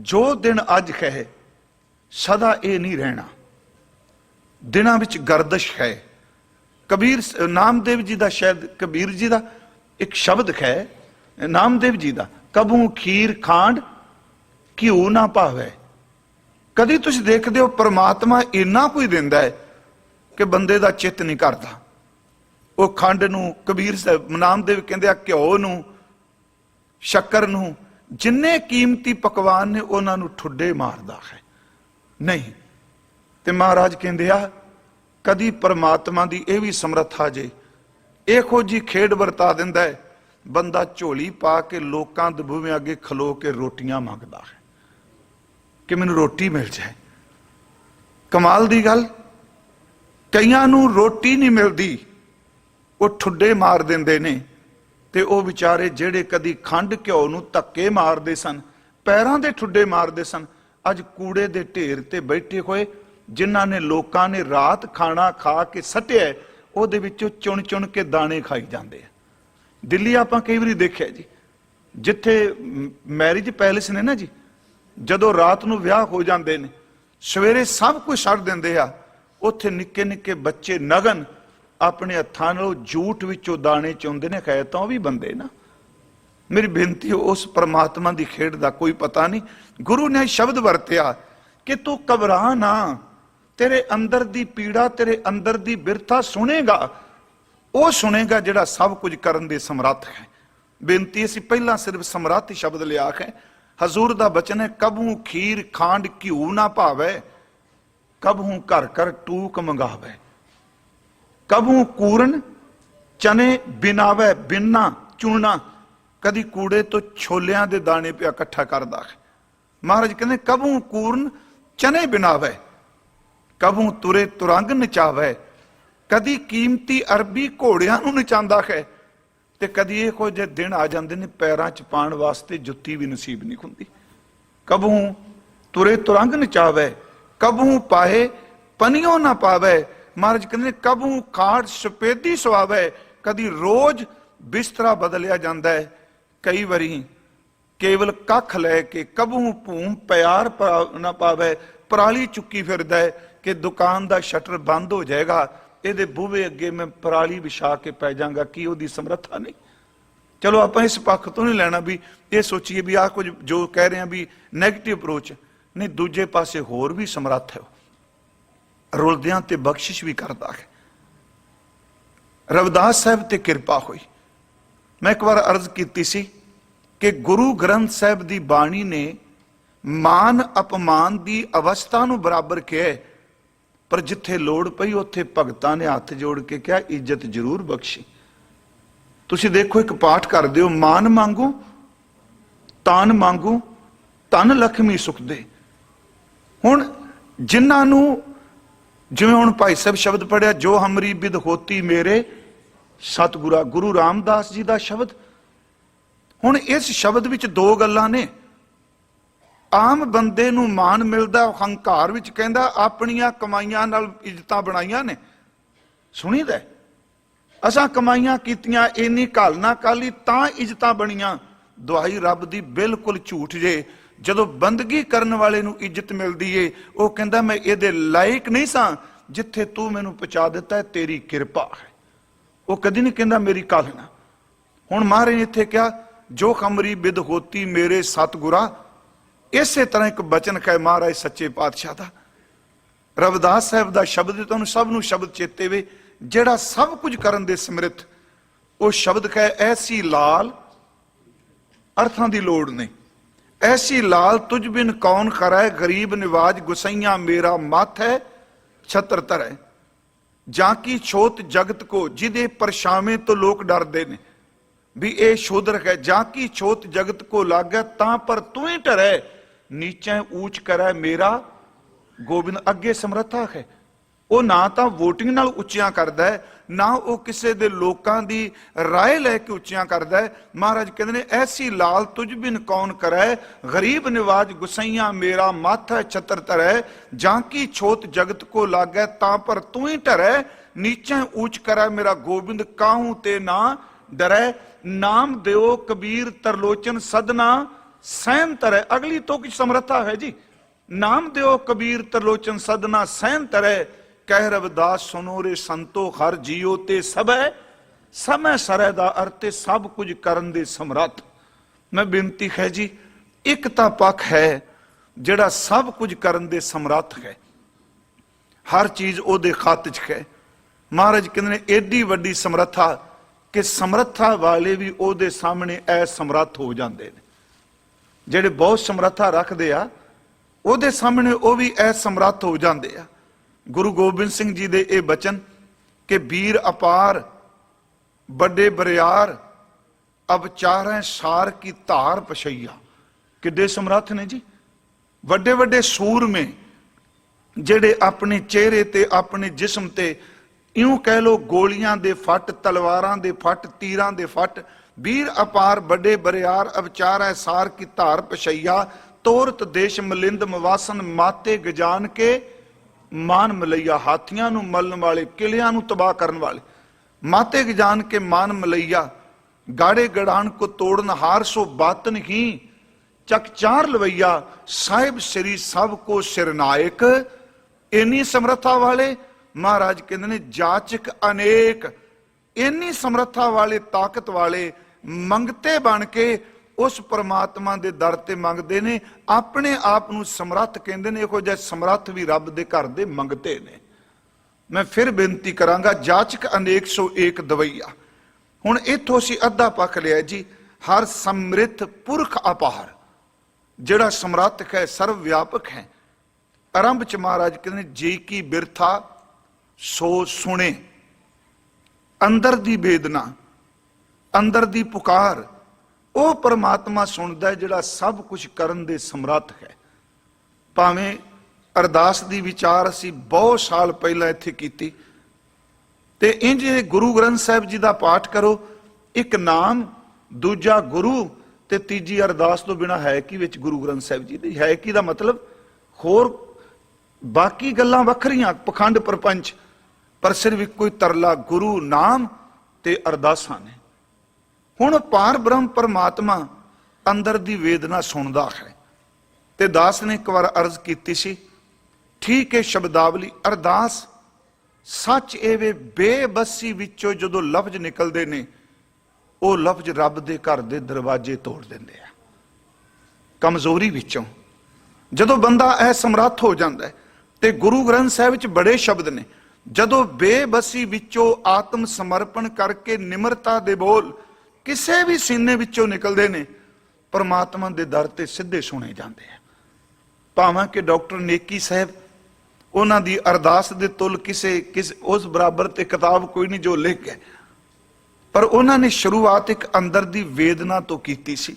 जो दिन अज है सदा ये नहीं रहना, दिनां विच गर्दिश है। कबीर नामदेव जी का, शायद कबीर जी का एक शब्द है नामदेव जी का, कबू खीर खांड घिओ ना भावे। कदी तुसीं देखदे हो परमात्मा इन्ना कोई दिंदा है कि बंदे दा चित्त नहीं करदा। वो खंड नूं, कबीर नामदेव कहंदे आ घिओ नूं, शक्कर नूं, जिन्ने कीमती पकवान ने उन्हां नूं ठुड्डे मारदा है नहीं। ते महाराज कहंदे आ कदी परमात्मा दी ये भी समर्था जे इहो जी खेड वरता दिंदा है, बंदा झोली पा के लोकां दे बूहे अगे खलो के रोटियां मंगदा है कि मैनूं रोटी मिल जाए। कमाल दी गल, कईयां नूं रोटी नहीं मिलदी, वो ठुड्डे मार दिंदे ने। ते वो विचारे जेड़े कदी खंड घिओ नूं धक्के मारदे सन, पैरां दे ठुड्डे मारदे सन, अज कूड़े दे ढेर ते बैठे होए जिन्हां ने लोकां ने रात खाना खा के सटिया, ਉਹਦੇ ਵਿੱਚੋਂ ਚੁਣ ਚੁਣ ਕੇ ਦਾਣੇ ਖਾਈ ਜਾਂਦੇ ਆ। ਦਿੱਲੀ ਆਪਾਂ ਕਈ ਵਾਰੀ ਦੇਖਿਆ ਜੀ, ਜਿੱਥੇ ਮੈਰਿਜ ਪੈਲੇਸ ਨੇ ਨਾ ਜੀ, ਜਦੋਂ ਰਾਤ ਨੂੰ ਵਿਆਹ ਹੋ ਜਾਂਦੇ ਨੇ ਸਵੇਰੇ ਸਭ ਕੁਝ ਛੱਡ ਦਿੰਦੇ ਆ, ਉੱਥੇ ਨਿੱਕੇ ਨਿੱਕੇ ਬੱਚੇ ਨਗਨ ਆਪਣੇ ਹੱਥਾਂ ਨਾਲ ਜੂਠ ਵਿੱਚੋਂ ਦਾਣੇ ਚੁੰਦੇ ਨੇ। ਖੈਰ ਤਾਂ ਉਹ ਵੀ ਬੰਦੇ ਨਾ। मेरी बेनती उस परमात्मा की खेड का कोई पता नहीं। गुरु ने शब्द वरत्या कि तू घबरा ना, तेरे अंदर दी पीड़ा, तेरे अंदर दी बिरथा सुनेगा, वो सुनेगा जिहड़ा सब कुछ करन दे समर्थ है। बेनती असीं पहला सिर्फ समर्थ शब्द लिया है। हजूर दा बचन है कबू खीर खांड घिऊ ना भावे, कबू घर घर टूक मंगावे, कबू कूरन चने बिनावे, बिनना चुनना, कदी कूड़े तो छोलियां दे दाने पिया इकट्ठा करदा है। महाराज कहते कबू कूरन चने बिनावे, कबू तुरे तुरंग नचावे, कदी कीमती अरबी घोड़ियां नूं नचांदा है, ते कदी इहो जे दिन आ जांदे ने पैरां च पाण वास्ते जुत्ती भी नसीब नहीं हुंदी। कबू तुरे तुरंग नचावे, कबू पाए पनियों ना पावे। महाराज कहते कबू खाड़ सफेदी सवावे, कदी रोज बिस्तरा बदलिया जांदा है। कई बारी केवल कख लैके कबू भूम प्यार ना पावे, पराली चुकी फिरदा है कि दुकान का शटर बंद हो जाएगा, ये बूहे अगे मैं पराली विछा के पै जाऊंगा। की उसकी समर्था नहीं। चलो आप इस पक्ष तो नहीं लेना भी ये सोचिए भी आ कुछ जो कह रहे हैं भी नैगेटिव अप्रोच नहीं, दूजे पासे होर भी समर्थ है, रुलदियां ते बख्शिश भी करता है। रविदास साहब ते कृपा हुई। मैं एक बार अर्ज की सी कि गुरु ग्रंथ साहब की बाणी ने मान अपमान की अवस्था नूं बराबर किया, पर जिथे लोड़ पई उत्थे भगतां ने हाथ जोड़ के कहा इज्जत जरूर बख्शी। तुसी देखो एक पाठ कर दिओ, मान मांगू तान मांगू धन लक्ष्मी सुख दे। हुण जिन्हां नूं जिवें हुण भाई साहब शब्द पढ़िया, जो हमरी बिद होती मेरे सतगुरा, गुरु रामदास जी का शब्द। हुण इस शब्द विच दो गल्लां ने। आम बंदे नूं मान मिलदा, हंकार विच कहंदा अपणियां कमाईयां नाल इज्जतां बनाईयां ने। सुणीदा असां कमाईयां कीतियां, इन्नी घल ना काली तां इज्जतां बणीआं। दुआई रब दी बिल्कुल झूठ जे। जदों बंदगी करन वाले नूं इज्जत मिलदी है, वो कहंदा मैं इहदे लायक नहीं सां, जिथे तू मैनूं पहुंचा दिता है तेरी किरपा है। वो कदी नहीं कहंदा मेरी काल ना। हुण महाराज ने इत्थे कहा जो हमरी बिद होती मेरे सतगुरा। इसे तरह एक बचन है महाराज सच्चे पातशाह का, रविदास साहब का शब्द तुहानूं सब नूं शब्द चेते वे, जिहड़ा सब कुछ करन दे समर्थ। वो शब्द है ऐसी लाल, अर्थां दी लोड़ नहीं, ऐसी लाल तुझ बिन कौन खरै, गरीब निवाज गुसैया मेरा मत है छत्र तरह। जाकी छोत जगत को, जिदे परछावे तो लोग डरदे ने भी ये शोधर है। जाकी छोत जगत को लागै तां पर तू ही टरै, नीचे ऊंच करै मेरा गोबिंद। अगे समर्था है, वो ना तो वोटिंग नाल उच्चियां करदा है, ना वो किसी दे लोकां दी राय लैके उच्चियां करदा है। महाराज कहते ने ऐसी लाल तुझ बिन कौन करै, गरीब निवाज गुसैया मेरा मत है छत्र तरह। जाकी छोत जगत को लागै तां पर तू ही टरै, नीचे ऊंच करै मेरा गोबिंद। काहू ते ना डरै, नाम देओ कबीर तरलोचन सदना, सहन तरै, अगली तो की समर्था है जी। नाम दियो कबीर त्रिलोचन सदना सहन तरै, कह रविदास सुनो रे संतो हर जियो ते सब है समय सरै दा अर्थ सब कुछ करन दे समर्थ। मैं बेनती है जी, एक तां पक्ष है जिहड़ा सब कुछ करन दे समर्थ है, हर चीज ओदे खत च है। महाराज कहते ने एडी वड्डी समर्था कि समर्था वाले भी ओदे सामने असमर्थ हो जाते हैं। ਜਿਹੜੇ बहुत ਸਮਰੱਥਾ ਰੱਖਦੇ ਆ ਉਹਦੇ ਸਾਹਮਣੇ ਉਹ ਵੀ ਅਸਮਰੱਥ ਹੋ ਜਾਂਦੇ ਆ। ਗੁਰੂ ਗੋਬਿੰਦ ਸਿੰਘ ਜੀ ਦੇ ਇਹ ਬਚਨ ਕਿ ਵੀਰ ਅਪਾਰ ਵੱਡੇ ਬਰਿਆਰ ਅਬ ਚਾਰੈ ਸਾਰ ਕੀ ਧਾਰ ਪਛਈਆ, ਕਿੱਡੇ ਸਮਰੱਥ ਨੇ ਜੀ। ਵੱਡੇ ਵੱਡੇ ਸੂਰਮੇ ਜਿਹੜੇ ਆਪਣੇ ਚਿਹਰੇ ਤੇ ਆਪਣੇ ਜਿਸਮ ਤੇ ਇਉਂ ਕਹਿ ਲੋ ਗੋਲੀਆਂ ਦੇ ਫੱਟ, ਤਲਵਾਰਾਂ ਦੇ ਫੱਟ, ਤੀਰਾਂ ਦੇ ਫੱਟ, ਵੀਰ ਅਪਾਰ ਵੱਡੇ ਬਰਿਆਰ ਅਵਚਾਰ ਹੈ ਸਾਰ ਕੀ ਧਾਰ ਪਛਈਆ, ਤੋਰਤ ਦੇਸ਼ ਮਲਿੰਦ ਮਵਾਸਨ ਮਾਤੇ ਗਜਾਨ ਕੇ ਮਾਨ ਮਲਈਆ। ਹਾਥੀਆਂ ਨੂੰ ਮਲਣ ਵਾਲੇ, ਕਿਲਿਆਂ ਨੂੰ ਤਬਾਹ ਕਰਨ ਵਾਲੇ, ਮਾਤੇ ਗਜਾਨ ਕੇ ਮਾਨ ਮਲਈਆ, ਗਾੜੇ ਗੜਾਨ ਕੋ ਤੋੜਨ ਹਾਰ ਸੋ ਬਾਤਨ ਹੀ ਚੱਕ ਚਾਰ ਲਵਈਆ, ਸਾਹਿਬ ਸ੍ਰੀ ਸਭ ਕੋ ਸਿਰਨਾਇਕ। ਇੰਨੀ ਸਮਰੱਥਾ ਵਾਲੇ ਮਹਾਰਾਜ ਕਹਿੰਦੇ ਨੇ ਜਾਚਕ ਅਨੇਕ, ਇੰਨੀ ਸਮਰੱਥਾ ਵਾਲੇ ਤਾਕਤ ਵਾਲੇ ਮੰਗਤੇ ਬਣ ਕੇ ਉਸ ਪਰਮਾਤਮਾ ਦੇ ਦਰ ਤੇ ਮੰਗਦੇ ਨੇ। ਆਪਣੇ ਆਪ ਨੂੰ ਸਮਰੱਥ ਕਹਿੰਦੇ ਨੇ, ਇਹੋ ਜਿਹੇ ਸਮਰੱਥ ਵੀ ਰੱਬ ਦੇ ਘਰ ਦੇ ਮੰਗਤੇ ਨੇ। ਮੈਂ ਫਿਰ ਬੇਨਤੀ ਕਰਾਂਗਾ, ਜਾਚਕ ਅਨੇਕ ਸੋ ਏਕ ਦਵਈਆ। ਹੁਣ ਇੱਥੋਂ ਅਸੀਂ ਅੱਧਾ ਪੱਖ ਲਿਆ ਜੀ, ਹਰ ਸਮ੍ਰਿੱਥ ਪੁਰਖ ਅਪਾਰ, ਜਿਹੜਾ ਸਮਰੱਥ ਹੈ, ਸਰਵ ਵਿਆਪਕ ਹੈ। ਆਰੰਭ ਚ ਮਹਾਰਾਜ ਕਹਿੰਦੇ ਜੀ ਕੀ ਬਿਰਥਾ ਸੋ ਸੁਣੇ, ਅੰਦਰ ਦੀ ਵੇਦਨਾ, ਅੰਦਰ ਦੀ ਪੁਕਾਰ ਉਹ ਪਰਮਾਤਮਾ ਸੁਣਦਾ ਜਿਹੜਾ ਸਭ ਕੁਝ ਕਰਨ ਦੇ ਸਮਰੱਥ ਹੈ। ਭਾਵੇਂ ਅਰਦਾਸ ਦੀ ਵਿਚਾਰ ਅਸੀਂ ਬਹੁਤ ਸਾਲ ਪਹਿਲਾਂ ਇੱਥੇ ਕੀਤੀ, ਤੇ ਇੰਜ ਗੁਰੂ ਗ੍ਰੰਥ ਸਾਹਿਬ ਜੀ ਦਾ ਪਾਠ ਕਰੋ, ਇੱਕ ਨਾਮ, ਦੂਜਾ ਗੁਰੂ, ਤੇ ਤੀਜੀ ਅਰਦਾਸ ਤੋਂ ਬਿਨਾਂ ਹੈ ਕੀ ਵਿੱਚ ਗੁਰੂ ਗ੍ਰੰਥ ਸਾਹਿਬ ਜੀ ਦੀ? ਹੈ ਕੀ ਦਾ ਮਤਲਬ ਹੋਰ ਬਾਕੀ ਗੱਲਾਂ ਵੱਖਰੀਆਂ, ਪਖੰਡ ਪ੍ਰਪੰਚ, ਪਰ ਸਿਰਫ ਇੱਕੋ ਹੀ ਤਰਲਾ ਗੁਰੂ ਨਾਮ ਤੇ ਅਰਦਾਸਾਂ ਨੇ। ਹੁਣ ਪਾਰ ਬ੍ਰਹਮ ਪਰਮਾਤਮਾ ਅੰਦਰ ਦੀ ਵੇਦਨਾ ਸੁਣਦਾ ਹੈ। ਤੇ ਦਾਸ ਨੇ ਇੱਕ ਵਾਰ ਅਰਜ਼ ਕੀਤੀ ਸੀ, ਠੀਕ ਹੈ ਸ਼ਬਦਾਵਲੀ ਅਰਦਾਸ ਸੱਚ ਇਹ ਵੇ ਬੇਬਸੀ ਵਿੱਚੋਂ ਜਦੋਂ ਲਫ਼ਜ਼ ਨਿਕਲਦੇ ਨੇ, ਉਹ ਲਫ਼ਜ਼ ਰੱਬ ਦੇ ਘਰ ਦੇ ਦਰਵਾਜ਼ੇ ਤੋੜ ਦਿੰਦੇ ਆ। ਕਮਜ਼ੋਰੀ ਵਿੱਚੋਂ ਜਦੋਂ ਬੰਦਾ ਇਹ ਸਮਰੱਥ ਹੋ ਜਾਂਦਾ ਹੈ, ਤੇ ਗੁਰੂ ਗ੍ਰੰਥ ਸਾਹਿਬ ਵਿੱਚ ਬੜੇ ਸ਼ਬਦ ਨੇ, ਜਦੋਂ ਬੇਬਸੀ ਵਿੱਚੋਂ ਆਤਮ ਸਮਰਪਣ ਕਰਕੇ ਨਿਮਰਤਾ ਦੇ ਬੋਲ ਕਿਸੇ ਵੀ ਸੀਨੇ ਵਿੱਚੋਂ ਨਿਕਲਦੇ ਨੇ, ਪਰਮਾਤਮਾ ਦੇ ਦਰ ਤੇ ਸਿੱਧੇ ਸੁਣੇ ਜਾਂਦੇ ਆ। ਭਾਵੇਂ ਕਿ ਡਾਕਟਰ ਨੇਕੀ ਸਾਹਿਬ, ਉਹਨਾਂ ਦੀ ਅਰਦਾਸ ਦੇ ਤੁਲ ਕਿਸੇ ਉਸ ਬਰਾਬਰ ਤੇ ਕਿਤਾਬ ਕੋਈ ਨਹੀਂ ਜੋ ਲਿਖ ਗਏ, ਪਰ ਉਹਨਾਂ ਨੇ ਸ਼ੁਰੂਆਤ ਇੱਕ ਅੰਦਰ ਦੀ ਵੇਦਨਾ ਤੋਂ ਕੀਤੀ ਸੀ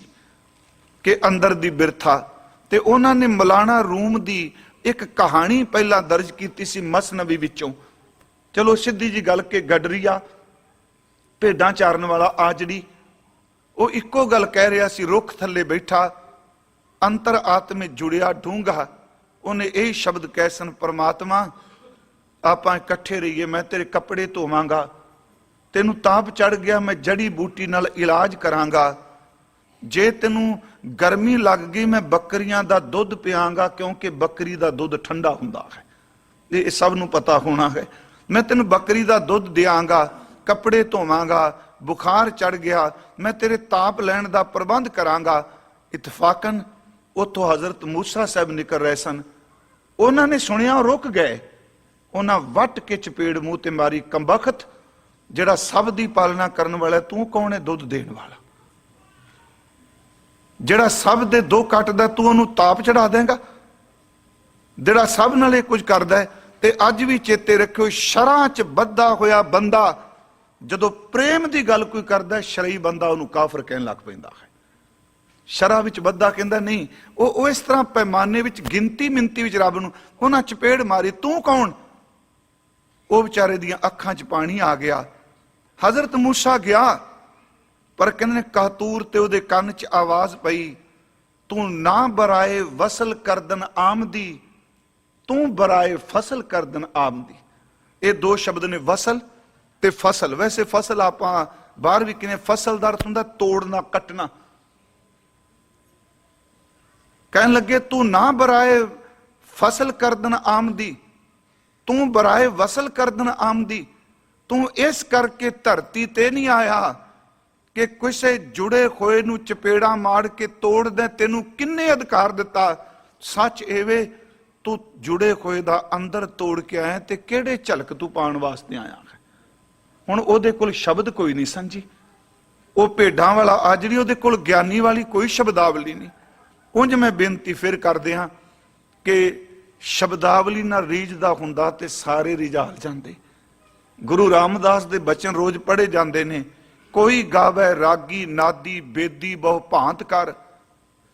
ਕਿ ਅੰਦਰ ਦੀ ਬਿਰਥਾ। ਤੇ ਉਹਨਾਂ ਨੇ ਮੌਲਾਨਾ ਰੂਮ ਦੀ ਇੱਕ ਕਹਾਣੀ ਪਹਿਲਾਂ ਦਰਜ ਕੀਤੀ ਸੀ ਮਸਨਵੀ ਵਿੱਚੋਂ। ਚਲੋ ਸਿੱਧੀ ਜੀ ਗੱਲ ਕਿ ਗਡਰੀਆ ਭੇਡਾਂ ਚਾਰਨ ਵਾਲਾ ਆਜੜੀ, ਉਹ ਇੱਕੋ ਗੱਲ ਕਹਿ ਰਿਹਾ ਸੀ, ਰੁੱਖ ਥੱਲੇ ਬੈਠਾ ਅੰਤਰ ਆਤਮੇ ਜੁੜਿਆ ਡੂੰਘਾ, ਉਹਨੇ ਇਹ ਸ਼ਬਦ ਕਹਿ ਸਨ, ਪਰਮਾਤਮਾ ਆਪਾਂ ਇਕੱਠੇ ਰਹੀਏ, ਮੈਂ ਤੇਰੇ ਕੱਪੜੇ ਧੋਵਾਂਗਾ, ਤੈਨੂੰ ਤਾਪ ਚੜ ਗਿਆ ਮੈਂ ਜੜੀ ਬੂਟੀ ਨਾਲ ਇਲਾਜ ਕਰਾਂਗਾ, ਜੇ ਤੈਨੂੰ ਗਰਮੀ ਲੱਗ ਗਈ ਮੈਂ ਬੱਕਰੀਆਂ ਦਾ ਦੁੱਧ ਪਿਆਂਗਾ, ਕਿਉਂਕਿ ਬੱਕਰੀ ਦਾ ਦੁੱਧ ਠੰਡਾ ਹੁੰਦਾ ਹੈ, ਇਹ ਸਭ ਨੂੰ ਪਤਾ ਹੋਣਾ ਹੈ। ਮੈਂ ਤੈਨੂੰ ਬੱਕਰੀ ਦਾ ਦੁੱਧ ਦਿਆਂਗਾ, ਕੱਪੜੇ ਧੋਵਾਂਗਾ, ਬੁਖਾਰ ਚੜ ਗਿਆ ਮੈਂ ਤੇਰੇ ਤਾਪ ਲੈਣ ਦਾ ਪ੍ਰਬੰਧ ਕਰਾਂਗਾ। ਇਤਫਾਕਨ ਉੱਥੋਂ ਹਜ਼ਰਤ ਮੂਸਾ ਸਾਹਿਬ ਨਿਕਲ ਰਹੇ ਸਨ, ਉਹਨਾਂ ਨੇ ਸੁਣਿਆ, ਰੁਕ ਗਏ, ਉਹਨਾਂ ਵੱਟ ਕੇ ਚਪੇੜ ਮੂੰਹ ਤੇ ਮਾਰੀ, ਕੰਬਖਤ ਜਿਹੜਾ ਸਭ ਦੀ ਪਾਲਣਾ ਕਰਨ ਵਾਲਾ, ਤੂੰ ਕੌਣ ਹੈ ਦੁੱਧ ਦੇਣ ਵਾਲਾ? ਜਿਹੜਾ ਸਭ ਦੇ ਦੋ ਕੱਟਦਾ ਤੂੰ ਉਹਨੂੰ ਤਾਪ ਚੜਾ ਦੇਂਗਾ? ਜਿਹੜਾ ਸਭ ਨਾਲ ਇਹ ਕੁਝ ਕਰਦਾ ਹੈ। ਤੇ ਅੱਜ ਵੀ ਚੇਤੇ ਰੱਖਿਓ, ਸ਼ਰਾਂ ਚ ਬੱਧਾ ਹੋਇਆ ਬੰਦਾ ਜਦੋਂ ਪ੍ਰੇਮ ਦੀ ਗੱਲ ਕੋਈ ਕਰਦਾ, ਸ਼ਰਈ ਬੰਦਾ ਉਹਨੂੰ ਕਾਫਰ ਕਹਿਣ ਲੱਗ ਪੈਂਦਾ ਹੈ। ਸ਼ਰਾਂ ਵਿੱਚ ਬੱਧਾ ਕਹਿੰਦਾ ਨਹੀਂ, ਉਹ ਇਸ ਤਰ੍ਹਾਂ ਪੈਮਾਨੇ ਵਿੱਚ ਗਿਣਤੀ ਮਿੰਤੀ ਵਿੱਚ ਰੱਬ ਨੂੰ ਉਹਨਾਂ ਚਪੇੜ ਮਾਰੀ, ਤੂੰ ਕੌਣ? ਉਹ ਵਿਚਾਰੇ ਦੀਆਂ ਅੱਖਾਂ 'ਚ ਪਾਣੀ ਆ ਗਿਆ। ਹਜ਼ਰਤ ਮੂਸਾ ਗਿਆ, ਪਰ ਕਹਿੰਦੇ ਨੇ ਕਾਤੂਰ ਤੇ ਉਹਦੇ ਕੰਨ 'ਚ ਆਵਾਜ਼ ਪਈ, ਤੂੰ ਨਾ ਬਰਾਏ ਵਸਲ ਕਰਦਨ ਆਮਦੀ, ਤੂੰ ਬਰਾਏ ਫਸਲ ਕਰਦਨ ਆਮਦੀ। ਇਹ ਦੋ ਸ਼ਬਦ ਨੇ, ਵਸਲ ਤੇ ਫਸਲ। ਵੈਸੇ ਫਸਲ ਆਪਾਂ ਬਾਹਰ ਵੀ ਕਿਵੇਂ, ਫਸਲ ਦਾ ਅਰਥ ਹੁੰਦਾ ਤੋੜਨਾ, ਕੱਟਣਾ। कहन लगे तू ना बराए फसल करदन आमदी, तू बराए वसल करदन आमदी, तू इस करके धरती ते नहीं आया कि किसी जुड़े होए नू चपेड़ा मार के तोड़ दे। तेनू किन्ने अधिकार दिता? सच एवे तू जुड़े होए दा अंदर तोड़ के आया, ते केड़े झलक तू पाण वास्ते आया है। हुण ओहदे कोल शब्द कोई नहीं सन जी, वो भेडां वाला आ जिहड़ी ओहदे कोल ज्ञानी वाली कोई शब्दावली नहीं। उंज मैं बेनती फिर करदे हां कि शब्दावली नाल रीझदा हुंदा ते सारे रिझाल जांदे। गुरु रामदास दे बचन रोज पढ़े जांदे ने, कोई गावे रागी नादी बेदी बहु भांत कर,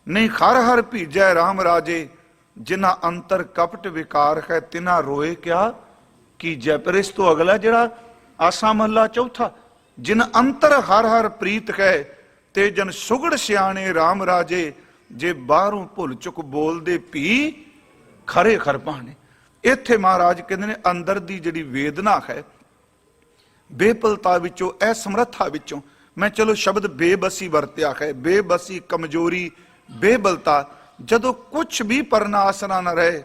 नहीं हर हर भीजै राम राजे, जिन्ना अंतर कपट विकार है तिना रोए क्या कीजै। पर इस तो अगला जिहड़ा आसा महला चौथा, जिन अंतर हर हर प्रीत है ते जन सुगड़ सियाणे राम राजे, जे बाहरों भुल चुक बोलदे भी खरे खर पाने। इत्थे महाराज कहते ने अंदर दी जिहड़ी वेदना है, बेपलता विचों असमर्था विचों, मैं चलो शब्द बेबसी वरत्या है, बेबसी कमजोरी बेबलता, जदों कुछ भी परना आसरा न रहे,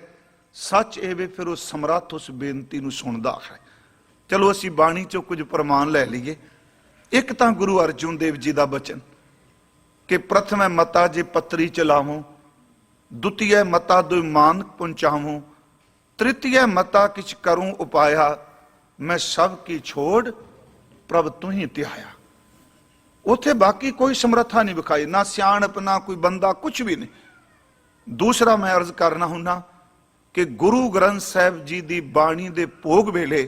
सच एवे फिर उस समर्थ उस बेनती नूं सुनदा है। चलो असीं बाणी चों कुछ प्रमाण लै लईए। एक तां गुरु अर्जुन देव जी दा बचन कि प्रथम मता जे पत्री चलावूं, द्वितीय मता दो मान पहुंचावूं, तृतीय मता किछ करूं उपाया, मैं सब की छोड़ प्रभ तू ही त्याया। उथे बाकी कोई समर्था नहीं विखाई, ना सियाणप ना कोई बंदा, कुछ भी नहीं। दूसरा मैं अर्ज करना हुन्ना कि गुरु ग्रंथ साहिब जी दी बाणी दे भोग वेले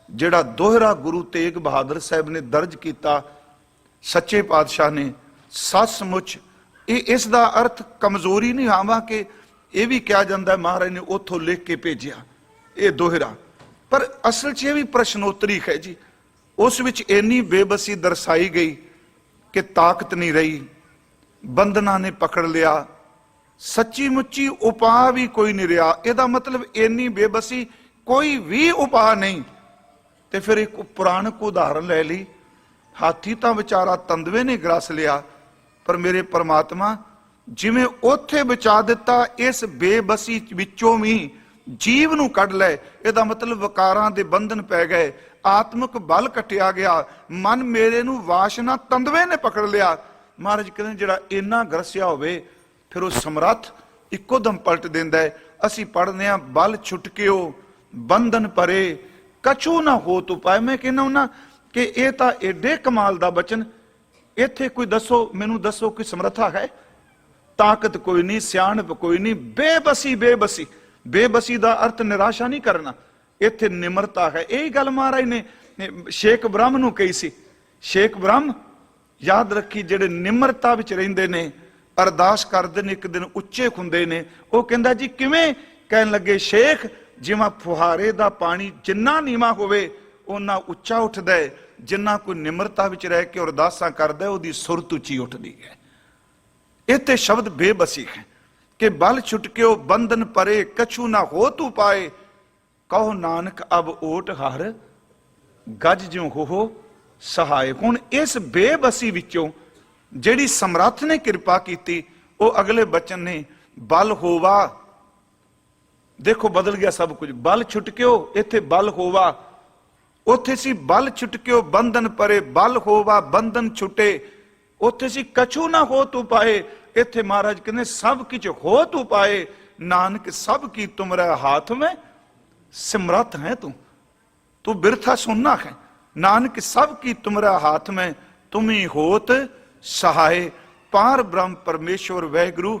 जिहड़ा दोहरा गुरु तेग बहादुर साहब ने दर्ज किया, सच्चे पातशाह ने, सचमुच इसका अर्थ कमजोरी नहीं आवा कि यह भी कहा जाता है महाराज ने उथों लिख के भेजा, ये दोहरा, पर असल च भी प्रश्नोत्तरी है जी। उस विच इन्नी बेबसी दर्शाई गई कि ताकत नहीं रही, बंधना ने पकड़ लिया, सच्ची मुच्ची उपाय भी कोई नहीं रहा। यदा मतलब इन्नी बेबसी, कोई भी उपाय नहीं। तो फिर एक पुराणक उदाहरण ले ली, हाथी तो बेचारा तंदवे ने ग्रस लिया, पर मेरे परमात्मा जिवें उथे बचा दिता, इस बेबसी विचों भी जीव नूं कढ लै। इहदा मतलब विकारां दे बंधन पै गए, आत्मक बल कटिया गया, मन मेरे नूं वासना तंदवे ने पकड़ लिया। महाराज कहते जिहड़ा इन्ना ग्रसिया होवे फिर वो समर्थ इक्को दम पलट दिंदा है। असीं पढ़दे हां बल छुटकिओ बंधन परे कछु ना हो तो पाए। मैं कहना हूं ना कि यह तो एडे कमाल का बचन, इत्थे कोई दसो, मैनू दसो कोई समर्था है? ताकत कोई नहीं, सियाणप कोई नहीं, बेबसी बेबसी। बेबसी का अर्थ निराशा नहीं करना, इत्थे निमरता है। यही गल महाराज ने शेख ब्रह्म नूं कही सी। शेख ब्रह्म याद रखी जिहड़े निमरता विच रहिंदे ने, अरदास करदे ने, एक दिन उच्चे हुंदे ने। वो कहंदा जी किवें? कहन लगे शेख जिवें फुहारे दा पानी जिन्ना नीवा होवे उन्ना उच्चा उठदा है, जिन्ना कोई निमरता विच रह के अरदासां करदा है उहदी सुरत उच्ची उठदी है। इत्थे शब्द बेबसी है कि बल छुटकिओ बंधन परे कछु ना हो तू पाए, कहो नानक अब ओट हर गज ज्यों हो सहाय। हुण इस बेबसी विचों जिहड़ी समर्थ ने किरपा कीती, वो अगले बचन ने बल होवा। देखो बदल गया सब कुछ। बल छुटकिओ, इत्थे बल होवा, उथे सी बल छुटकिओ बंधन परे, बल होवा बंधन छुटे। उथे सी कछु ना हो तू पाए, इत्थे महाराज कहने सब किछ हो तू पाए। नानक सब की तुमरे हाथ में समर्थ है तू, तू बिरथा सुनना है। नानक सब की तुमरे हाथ में तुम ही होत सहाय। पार ब्रह्म परमेश्वर वैगुरु,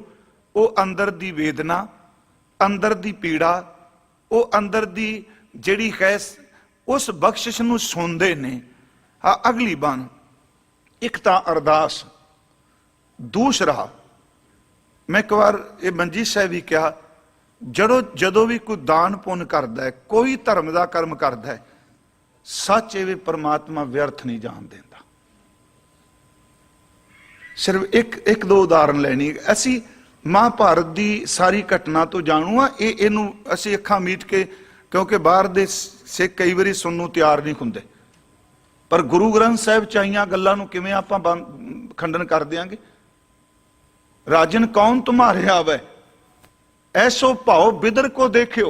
वो अंदर दी वेदना, अंदर दी पीड़ा, वो अंदर दी जिहड़ी है उस बख्शिश नूं सुनदे ने। हाँ अगली बाण एक तां अरदास, दूसरा मैं एक बार ये मंजी साहब भी कहा, जदों भी कोई दान पुण्य करता है, कोई धर्म का कर्म करता है, सच एवे परमात्मा व्यर्थ नहीं जान देंदा। सिर्फ एक दो उदाहरण लैनी। असी महाभारत की सारी घटना तो जाणू हाँ, इनू असी अखां मीट के, क्योंकि बाहर दे सिख कई बारी सुनने तैयार नहीं हुंदे, पर गुरु ग्रंथ साहिब च आईयां गल्लां नूं किवें आपां खंडन कर देंगे। राजन कौन तुम्हारे आवे, ऐसो भाव बिदर को देखियो।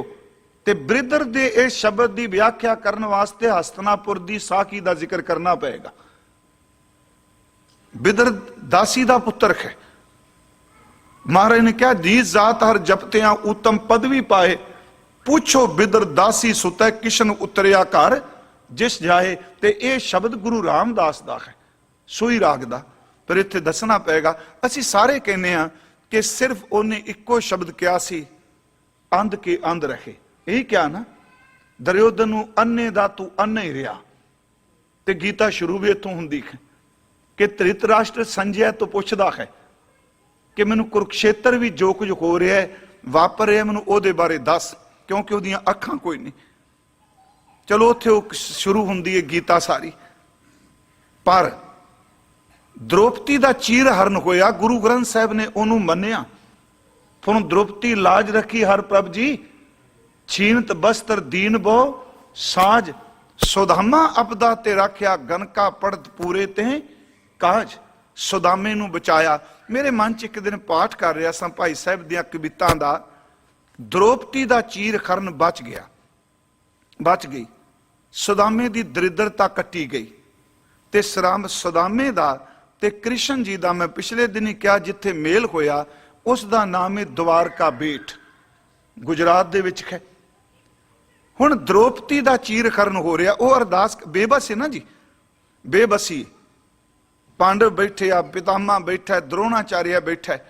ते बिदर दे इस शब्द की व्याख्या करने वास्ते हस्तिनापुर की साखी का जिक्र करना पएगा। बिदर दासी का पुत्र है। महाराज ने कहा जी जात हर जपतियां उत्तम पदवी पाए, पूछो बिदर दासी सुतै किशन उतरिया घर जिस जाए। ते यह शब्द गुरु रामदास का है, सोई राग का। पर इत्थे दसना पेगा, असी सारे कहने हैं कि सिर्फ उन्हें इको शब्द क्या सी, अंध के अंध रहे। यही क्या ना, दुर्योधन नूं अन्ने दा तू अन्ना ही रहा। ते गीता शुरू भी इत्थों हुंदी है कि धृतराष्ट्र संजय तो पुछदा है कि मैनू कुरुक्षेत्र भी जो कुछ हो रहा है वापर रहा, मैनू ओहदे बारे दस, क्योंकि ओहदियां अखां कोई नहीं। चलो उत्थे शुरू हुंदी है गीता सारी। पर द्रौपदी का चीर हरण होया, गुरु ग्रंथ साहब ने उन्होंने मन्निया। फिर द्रौपदी लाज रखी हर प्रभ जी, छीनत बस्तर दीन बो साज। सुदामा अपदा ते रखिया गनका पढ़त पूरे ते काज। सुदामे नूं बचाया। मेरे मन च एक दिन पाठ कर रहा सा भाई साहब दियां कवितां दा, द्रौपदी का चीर खरण बच गया, बच गई। सुदामे की दरिद्रता कट्टी गई। ते सुदामे का ते कृष्ण जी का मैं पिछले दिन ही कहा जिथे मेल होया उसका नाम है द्वारका बेट, गुजरात दे विच है। हुण द्रौपदी का चीर खरण हो रहा, वह अरदास बेबस है ना जी, बेबसी। पांडव बैठे आ, पितामह बैठा है, द्रोणाचार्य बैठा है।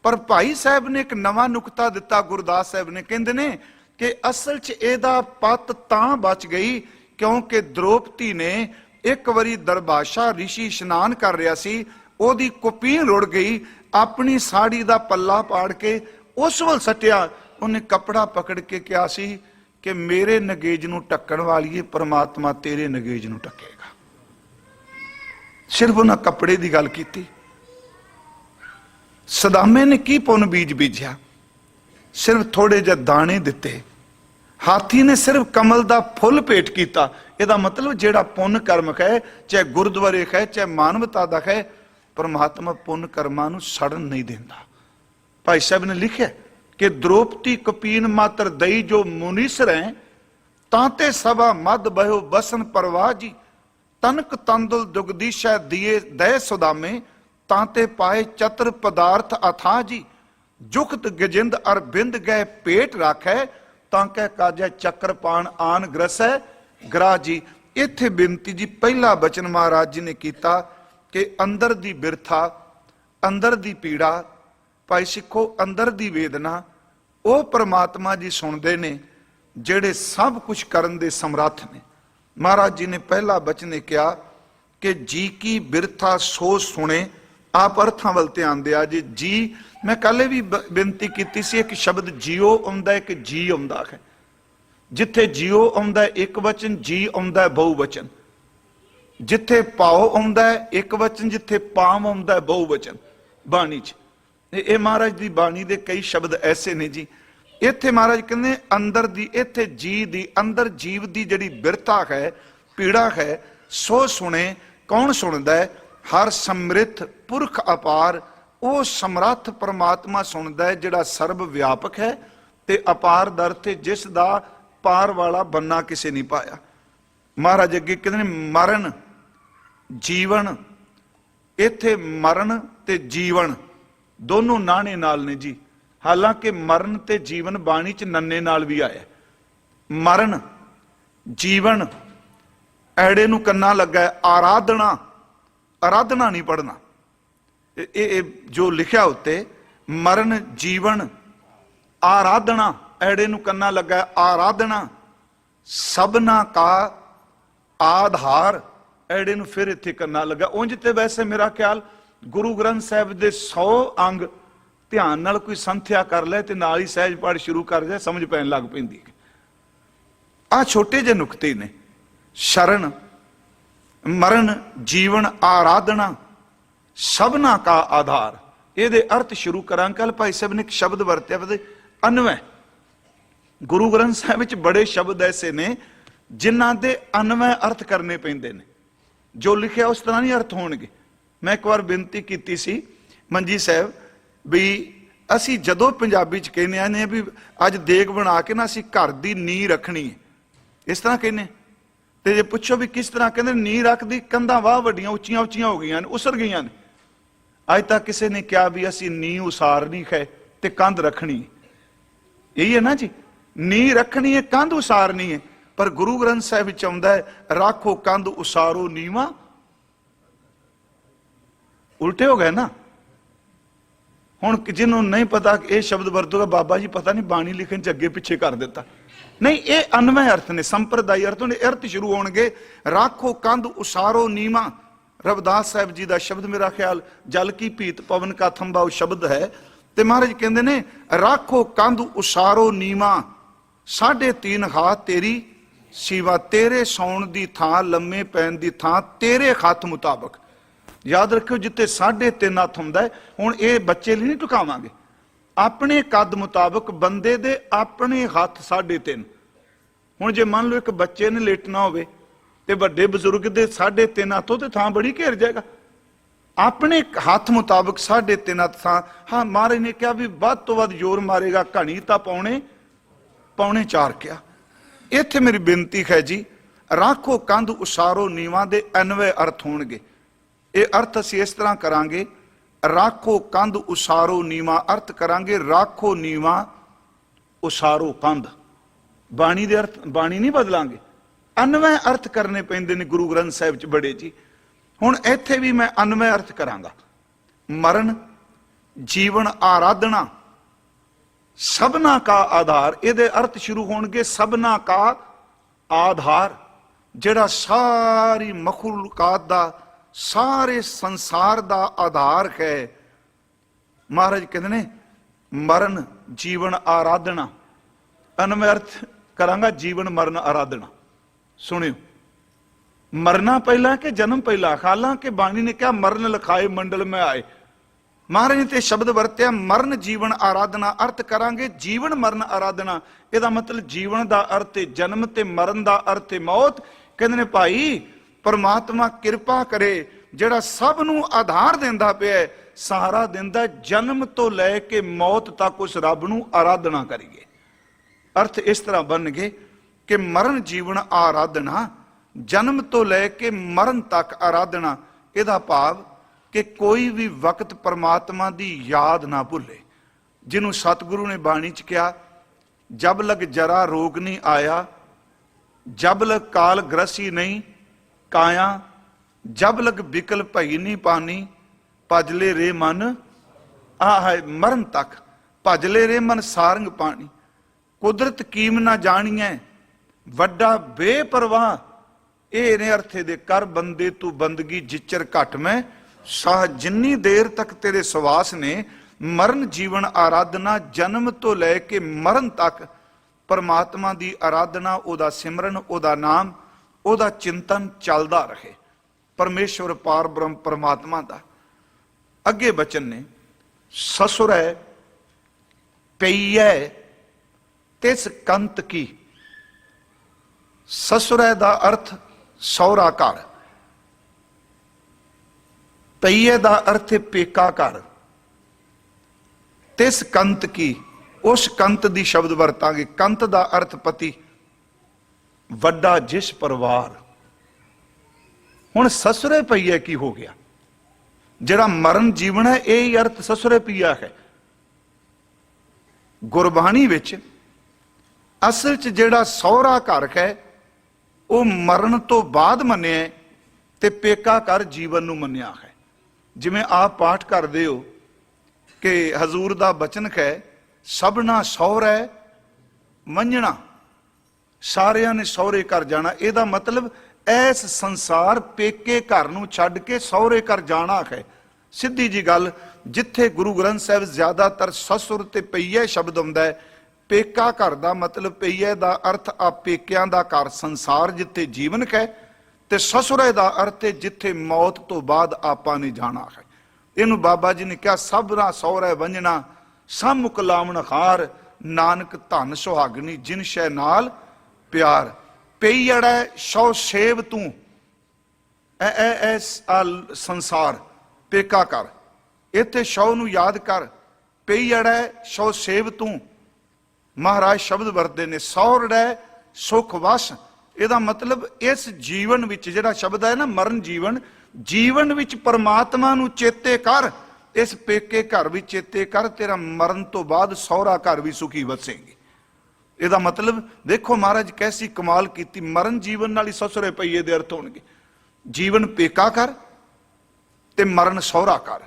पर भाई साहब ने एक नवा नुकता दिता, गुरदास साहब ने कहते ने कि असल च एदा पत तां बच गई क्योंकि द्रौपदी ने एक बारी दरबाशा ऋषि इशनान कर रहा सी, ओदी कुपीन रुड़ गई, अपनी साड़ी का पल्ला पाड़ के उस वल सटिया। उन्हें कपड़ा पकड़ के कहा सी कि मेरे नगेज नूं ढकण वालीए परमात्मा तेरे नगेज नूं ढकेगा। सिर्फ उन्हें कपड़े की गल की। सदामे ने की पुन बीज बीजा, सिर्फ थोड़े जे दाने दिते। हाथी ने सिर्फ कमल का फुल भेट किया। यदा मतलब जेड़ा पुन कर्म है, चाहे गुरुद्वारे है चाहे मानवता का है, परमात्मा पुन कर्मां नूं सड़न नहीं देंदा। भाई साहब ने लिखा कि द्रौपदी कपीन मात्र दई जो मुनीसर है, तांते सभा मद बहो बसन परवाह जी। तनक तंदुल दुगदीशा दिए दय सुदामे, तांते पाए चतुर पदार्थ अथा जी। जुगत गजिंद अर बिंद गए पेट राखै, तांके काजै चक्रपाण आन ग्रसै ग्राह जी। इत्थे बेनती जी पहला बचन महाराज जी ने किया कि अंदर दी बिरथा, अंदर दी पीड़ा, भाई सिखो अंदर दी वेदना वो परमात्मा जी सुनते ने जेड़े सब कुछ करन दे समर्थ ने। महाराज जी ने पहला बचन किया कि जी की बिरथा सो सुने। आप अर्थां वल ध्यान दिया जी। जी मैं कल भी बेनती की सी, एक शब्द जियो आउंदा है, एक जी आउंदा है। जिथे जियो आउंदा है एक वचन, जी आउंदा है बहुवचन। जिथे पाओ आउंदा है एक वचन, जिथे पाम आउंदा है बहुवचन बाणी च। ये महाराज दी बाणी दे कई शब्द ऐसे ने जी। इत्थे महाराज कहते अंदर दी, इत्थे जी दी, अंदर जीव दी जड़ी बिरता है, पीड़ा है, सो सुने। कौन सुनदा है? हर समृद्ध पुरख अपार, वो समर्थ परमात्मा सुनदा है जिहड़ा सर्व व्यापक है ते अपार दर ते जिस दा पार वाला बनना किसे नहीं पाया। महाराज अगे कहते मरण जीवन, इत्थे मरण ते जीवन दोनों नाने नाल ने जी। हालांकि मरण ते जीवन बाणी च नन्ने नाल भी आया। मरण जीवन ऐड़े नूं कन्ना लगा है। आराधना, आराधना नहीं पढ़ना। जो लिखा उत्ते मरण जीवन आराधना, ऐड़े नूं कन्ना लगा है आराधना। सबना का आधार, ऐड़े नूं फिर इत्थे कन्ना लगा। उंज ते वैसे मेरा ख्याल गुरु ग्रंथ साहिब दे 100 अंग ध्यान नाल कोई संथ्या कर ले ते नाल ही सहज पाठ शुरू कर जाए, समझ पैन लग पैंदी है। आ छोटे जे नुकते ने। शरण, मरण, जीवन, आराधना, सबना का आधार। ये अर्थ शुरू करा। कल भाई साहब ने एक शब्द वरत्या अन्वय। गुरु ग्रंथ साहिब विच बड़े शब्द ऐसे ने जिन्हां दे अन्वय अर्थ करने पैंदे ने। जो लिखिया उस तरह नहीं अर्थ होणगे। मैं एक बार बेनती की सी मंजी साहब ਵੀ ਅਸੀਂ ਜਦੋਂ ਪੰਜਾਬੀ ਚ ਕਹਿੰਦੇ ਆ ਵੀ ਅੱਜ ਦੇਗ ਬਣਾ ਕੇ ਨਾ ਅਸੀਂ ਘਰ ਦੀ ਨੀਂਹ ਰੱਖਣੀ ਹੈ, ਇਸ ਤਰ੍ਹਾਂ ਕਹਿੰਦੇ। ਤੇ ਜੇ ਪੁੱਛੋ ਵੀ ਕਿਸ ਤਰ੍ਹਾਂ, ਕਹਿੰਦੇ ਨੀਂਹ ਰੱਖਦੀ, ਕੰਧਾਂ ਵਾਹ ਵੱਡੀਆਂ ਉੱਚੀਆਂ ਉੱਚੀਆਂ ਹੋ ਗਈਆਂ ਨੇ, ਉਸਰ ਗਈਆਂ ਨੇ। ਅੱਜ ਤੱਕ ਕਿਸੇ ਨੇ ਕਿਹਾ ਵੀ ਅਸੀਂ ਨੀਂਹ ਉਸਾਰਨੀ ਹੈ ਤੇ ਕੰਧ ਰੱਖਣੀ ਹੈ। ਇਹੀ ਹੈ ਨਾ ਜੀ, ਨੀਂਹ ਰੱਖਣੀ ਹੈ, ਕੰਧ ਉਸਾਰਨੀ ਹੈ। ਪਰ ਗੁਰੂ ਗ੍ਰੰਥ ਸਾਹਿਬ ਵਿੱਚ ਆਉਂਦਾ ਹੈ, ਰਾਖੋ ਕੰਧ ਉਸਾਰੋ ਨੀਵਾਂ। ਉਲਟੇ ਹੋ ਗਏ ਨਾ। ਹੁਣ ਜਿਹਨੂੰ ਨਹੀਂ ਪਤਾ ਕਿ ਇਹ ਸ਼ਬਦ ਵਰਤੋਗਾ, ਬਾਬਾ ਜੀ ਪਤਾ ਨਹੀਂ ਬਾਣੀ ਲਿਖਣ ਚ ਅੱਗੇ ਪਿੱਛੇ ਕਰ ਦਿੱਤਾ। ਨਹੀਂ, ਇਹ ਅਨਵੈ ਅਰਥ ਨੇ, ਸੰਪਰਦਾਈ ਅਰਥ ਨੇ। ਅਰਥ ਸ਼ੁਰੂ ਹੋਣਗੇ, ਰਾਖੋ ਕੰਧ ਉਸਾਰੋ ਨੀਵਾਂ। ਰਵਿਦਾਸ ਸਾਹਿਬ ਜੀ ਦਾ ਸ਼ਬਦ, ਮੇਰਾ ਖਿਆਲ ਜਲ ਕੀ ਭੀਤ ਪਵਨ ਕਾ ਥੰਬਾ ਉਹ ਸ਼ਬਦ ਹੈ। ਤੇ ਮਹਾਰਾਜ ਕਹਿੰਦੇ ਨੇ, ਰਾਖੋ ਕੰਧ ਉਸਾਰੋ ਨੀਵਾਂ, 3.5 ਹਾਥ ਤੇਰੀ ਸੀਵਾ, ਤੇਰੇ ਸੌਣ ਦੀ ਥਾਂ, ਲੰਮੇ ਪੈਣ ਦੀ ਥਾਂ, ਤੇਰੇ ਹੱਥ ਮੁਤਾਬਕ। ਯਾਦ ਰੱਖਿਓ, ਜਿੱਥੇ 3.5 ਹੱਥ ਹੁੰਦਾ ਹੈ। ਹੁਣ ਇਹ ਬੱਚੇ ਲਈ ਨਹੀਂ ਟੁਕਾਵਾਂਗੇ, ਆਪਣੇ ਕੱਦ ਮੁਤਾਬਕ ਬੰਦੇ ਦੇ ਆਪਣੇ ਹੱਥ 3.5। ਹੁਣ ਜੇ ਮੰਨ ਲਓ ਇੱਕ ਬੱਚੇ ਨੇ ਲੇਟਣਾ ਹੋਵੇ ਤੇ ਵੱਡੇ ਬਜ਼ੁਰਗ ਦੇ 3.5 ਹੱਥੋਂ ਤੇ ਥਾਂ ਬੜੀ ਘੇਰ ਜਾਏਗਾ। ਆਪਣੇ ਹੱਥ ਮੁਤਾਬਕ 3.5 ਹੱਥ ਥਾਂ। ਹਾਂ, ਮਹਾਰਾਜ ਨੇ ਕਿਹਾ ਵੀ ਵੱਧ ਤੋਂ ਵੱਧ ਜ਼ੋਰ ਮਾਰੇਗਾ ਘਣੀ ਤਾਂ ਪੌਣੇ 4 ਕਿਹਾ। ਇੱਥੇ ਮੇਰੀ ਬੇਨਤੀ ਹੈ ਜੀ, ਰਾਖੋ ਕੰਧ ਉਸਾਰੋ ਨੀਵਾਂ ਦੇ ਅਨਵੈ ਅਰਥ ਹੋਣਗੇ। ਇਹ ਅਰਥ ਅਸੀਂ ਇਸ ਤਰ੍ਹਾਂ ਕਰਾਂਗੇ, ਰਾਖੋ ਕੰਧ ਉਸਾਰੋ ਨੀਵਾਂ ਅਰਥ ਕਰਾਂਗੇ, ਰਾਖੋ ਨੀਵਾਂ ਉਸਾਰੋ ਕੰਧ। ਬਾਣੀ ਦੇ ਅਰਥ, ਬਾਣੀ ਨਹੀਂ ਬਦਲਾਂਗੇ, ਅਨਵੈ ਅਰਥ ਕਰਨੇ ਪੈਂਦੇ ਨੇ ਗੁਰੂ ਗ੍ਰੰਥ ਸਾਹਿਬ ਚ ਬੜੇ ਜੀ। ਹੁਣ ਇੱਥੇ ਵੀ ਮੈਂ ਅਨਵੈ ਅਰਥ ਕਰਾਂਗਾ। ਮਰਨ ਜੀਵਨ ਆਰਾਧਨਾ ਸਭਨਾ ਕਾ ਆਧਾਰ। ਇਹਦੇ ਅਰਥ ਸ਼ੁਰੂ ਹੋਣਗੇ, ਸਭਨਾ ਕਾ ਆਧਾਰ, ਜਿਹੜਾ ਸਾਰੀ ਮਖਲੂਕਾਤ ਦਾ, ਸਾਰੇ ਸੰਸਾਰ ਦਾ ਆਧਾਰ ਹੈ। ਮਹਾਰਾਜ ਕਹਿੰਦੇ ਨੇ, ਮਰਨ ਜੀਵਨ ਆਰਾਧਨਾ। ਅਨਵੈ ਅਰਥ ਕਰਾਂਗਾ, ਜੀਵਨ ਮਰਨ ਆਰਾਧਨਾ। ਸੁਣਿਓ, ਮਰਨਾ ਪਹਿਲਾਂ ਕਿ ਜਨਮ ਪਹਿਲਾਂ? ਹਾਲਾਂਕਿ ਬਾਣੀ ਨੇ ਕਿਹਾ ਮਰਨ ਲਖਾਏ ਮੰਡਲ ਮੈਂ ਆਏ। ਮਹਾਰਾਜ ਨੇ ਤੇ ਸ਼ਬਦ ਵਰਤਿਆ ਮਰਨ ਜੀਵਨ ਆਰਾਧਨਾ। ਅਰਥ ਕਰਾਂਗੇ ਜੀਵਨ ਮਰਨ ਆਰਾਧਨਾ। ਇਹਦਾ ਮਤਲਬ ਜੀਵਨ ਦਾ ਅਰਥ ਹੈ ਜਨਮ ਤੇ ਮਰਨ ਦਾ ਅਰਥ ਹੈ ਮੌਤ। ਕਹਿੰਦੇ ਨੇ ਭਾਈ ਪਰਮਾਤਮਾ ਕਿਰਪਾ ਕਰੇ, ਜਿਹੜਾ ਸਭ ਨੂੰ ਆਧਾਰ ਦਿੰਦਾ ਪਿਆ, ਸਹਾਰਾ ਦਿੰਦਾ, ਜਨਮ ਤੋਂ ਲੈ ਕੇ ਮੌਤ ਤੱਕ ਉਸ ਰੱਬ ਨੂੰ ਆਰਾਧਨਾ ਕਰੀਏ। ਅਰਥ ਇਸ ਤਰ੍ਹਾਂ ਬਣਨਗੇ ਕਿ ਮਰਨ ਜੀਵਨ ਆਰਾਧਨਾ, ਜਨਮ ਤੋਂ ਲੈ ਕੇ ਮਰਨ ਤੱਕ ਆਰਾਧਨਾ। ਇਹਦਾ ਭਾਵ ਕਿ ਕੋਈ ਵੀ ਵਕਤ ਪਰਮਾਤਮਾ ਦੀ ਯਾਦ ਨਾ ਭੁੱਲੇ। ਜਿਹਨੂੰ ਸਤਿਗੁਰੂ ਨੇ ਬਾਣੀ ਚ ਕਿਹਾ, ਜਬ ਲਗ ਜਰਾ ਰੋਗ ਨਹੀਂ ਆਇਆ, ਜਬ ਲਗ ਕਾਲ ਗ੍ਰਸੀ ਨਹੀਂ ਕਾਇਆ, ਜਬ ਲਗ ਬਿਕਲ ਭਈ ਨਹੀਂ ਪਾਨੀ, ਭਜਲੇ ਰੇ ਮਨ ਆਹ ਮਰਨ ਤੱਕ, ਭਜਲੇ ਰੇ ਮਨ ਸਾਰੰਗ ਪਾਣੀ। ਕੁਦਰਤ ਕੀਮ ਨਾ ਜਾਣੀਐ, ਵੱਡਾ ਬੇਪਰਵਾਹ। ਇਹ ਨੇ ਅਰਥੇ ਦੇ, ਕਰ ਬੰਦੇ ਤੂੰ ਬੰਦਗੀ ਜਿਚਰ ਘਟ ਮੈਂ ਸਾਹ। ਜਿੰਨੀ ਦੇਰ ਤੱਕ ਤੇਰੇ ਸਵਾਸ ਨੇ, ਮਰਨ ਜੀਵਨ ਆਰਾਧਨਾ, ਜਨਮ ਤੋਂ ਲੈ ਕੇ ਮਰਨ ਤੱਕ ਪਰਮਾਤਮਾ ਦੀ ਆਰਾਧਨਾ, ਉਹਦਾ ਸਿਮਰਨ, ਉਹਦਾ ਨਾਮ, ਉਹਦਾ ਚਿੰਤਨ ਚੱਲਦਾ ਰਹੇ। ਪਰਮੇਸ਼ਵਰ ਪਾਰ ਬ੍ਰਹਮ ਪਰਮਾਤਮਾ ਦਾ। ਅੱਗੇ ਬਚਨ ਨੇ, ਸਸੁਰੈ ਪਈਐ ਤਿਸ ਕੰਤ ਕੀ। ਸਸੁਰੈ ਦਾ ਅਰਥ ਸਹੁਰਾ ਘਰ, ਪਈਏ ਦਾ ਅਰਥ ਹੈ ਪੇਕਾ ਘਰ। ਤਿਸ ਕੰਤ ਕੀ, ਉਸ ਕੰਤ ਦੀ ਸ਼ਬਦ ਵਰਤਾਂਗੇ। ਕੰਤ ਦਾ ਅਰਥ ਪਤੀ, ਵੱਡਾ ਜਿਸ ਪਰਿਵਾਰ। ਹੁਣ ਸਸੁਰੇ ਪਈਏ ਕੀ ਹੋ ਗਿਆ? ਜਿਹੜਾ ਮਰਨ ਜੀਵਨ ਹੈ, ਇਹ ਹੀ ਅਰਥ ਸਸੁਰੇ ਪਈਆ ਹੈ। ਗੁਰਬਾਣੀ ਵਿੱਚ ਅਸਲ ਚ ਜਿਹੜਾ ਸਹੁਰਾ ਘਰ ਹੈ, ਉਹ ਮਰਨ ਤੋਂ ਬਾਅਦ ਮੰਨਿਆ ਤੇ ਪੇਕਾ ਘਰ ਜੀਵਨ ਨੂੰ ਮੰਨਿਆ ਹੈ। ਜਿਵੇਂ ਆਪ ਪਾਠ ਕਰਦੇ ਹੋ ਕਿ ਹਜ਼ੂਰ ਦਾ ਬਚਨ ਹੈ, ਸਭਨਾ ਸਹੁਰੈ ਮੰਨਣਾ, ਸਾਰਿਆਂ ਨੇ ਸਹੁਰੇ ਘਰ ਜਾਣਾ। ਇਹਦਾ ਮਤਲਬ ਇਸ ਸੰਸਾਰ ਪੇਕੇ ਘਰ ਨੂੰ ਛੱਡ ਕੇ ਸਹੁਰੇ ਘਰ ਜਾਣਾ ਹੈ। ਸਿੱਧੀ ਜੀ ਗੱਲ, ਜਿੱਥੇ ਗੁਰੂ ਗ੍ਰੰਥ ਸਾਹਿਬ ਜ਼ਿਆਦਾਤਰ ਸਸੁਰ ਤੇ ਪਈਏ ਸ਼ਬਦ ਆਉਂਦਾ ਹੈ, ਪੇਕਾ ਘਰ ਦਾ ਮਤਲਬ ਪਈਏ ਦਾ ਅਰਥ ਆ ਪੇਕਿਆਂ ਦਾ ਘਰ ਸੰਸਾਰ, ਜਿੱਥੇ ਜੀਵਨ ਹੈ, ਤੇ ਸਸੁਰੇ ਦਾ ਅਰਥ ਹੈ ਜਿੱਥੇ ਮੌਤ ਤੋਂ ਬਾਅਦ ਆਪਾਂ ਨੇ ਜਾਣਾ ਹੈ। ਇਹਨੂੰ ਬਾਬਾ ਜੀ ਨੇ ਕਿਹਾ, ਸਭਨਾ ਸਹੁਰੇ ਵੰਜਣਾ, ਸਭ ਮੁਕਲਾਵਣ ਹਾਰ, ਨਾਨਕ ਧਨ ਸੁਹਾਗਣੀ ਜਿਨ ਸ਼ੈ ਨਾਲ ਪਿਆਰ। ਪਈੜਾ ਸੋ ਸੇਵ ਤੂੰ, ਸੰਸਾਰ ਪੇਕਾ ਕਰ, ਇੱਥੇ ਸ਼ੌ ਨੂੰ ਯਾਦ ਕਰ, ਪਈ ਅੜੈ ਸੋ ਸੇਵ ਤੂੰ। ਮਹਾਰਾਜ ਸ਼ਬਦ ਵਰਤਦੇ ਨੇ, ਸੌ ਰੜੈ ਸੁਖ ਵਸ। ਇਹਦਾ ਮਤਲਬ ਇਸ ਜੀਵਨ ਵਿੱਚ, ਜਿਹੜਾ ਸ਼ਬਦ ਹੈ ਨਾ ਮਰਨ ਜੀਵਨ, ਜੀਵਨ ਵਿੱਚ ਪਰਮਾਤਮਾ ਨੂੰ ਚੇਤੇ ਕਰ, ਇਸ ਪੇਕੇ ਘਰ ਵੀ ਚੇਤੇ ਕਰ, ਤੇਰਾ ਮਰਨ ਤੋਂ ਬਾਅਦ ਸਹੁਰਾ ਘਰ ਵੀ ਸੁਖੀ ਵਸੇਗੀ। ਇਹਦਾ ਮਤਲਬ ਦੇਖੋ ਮਹਾਰਾਜ ਕੈਸੀ ਕਮਾਲ ਕੀਤੀ, ਮਰਨ ਜੀਵਨ ਨਾਲ ਹੀ ਸਸੁਰੇ ਪਈਏ ਦੇ ਅਰਥ ਹੋਣਗੇ। ਜੀਵਨ ਪੇਕਾ ਕਰ ਤੇ ਮਰਨ ਸਹੁਰਾ ਕਰ।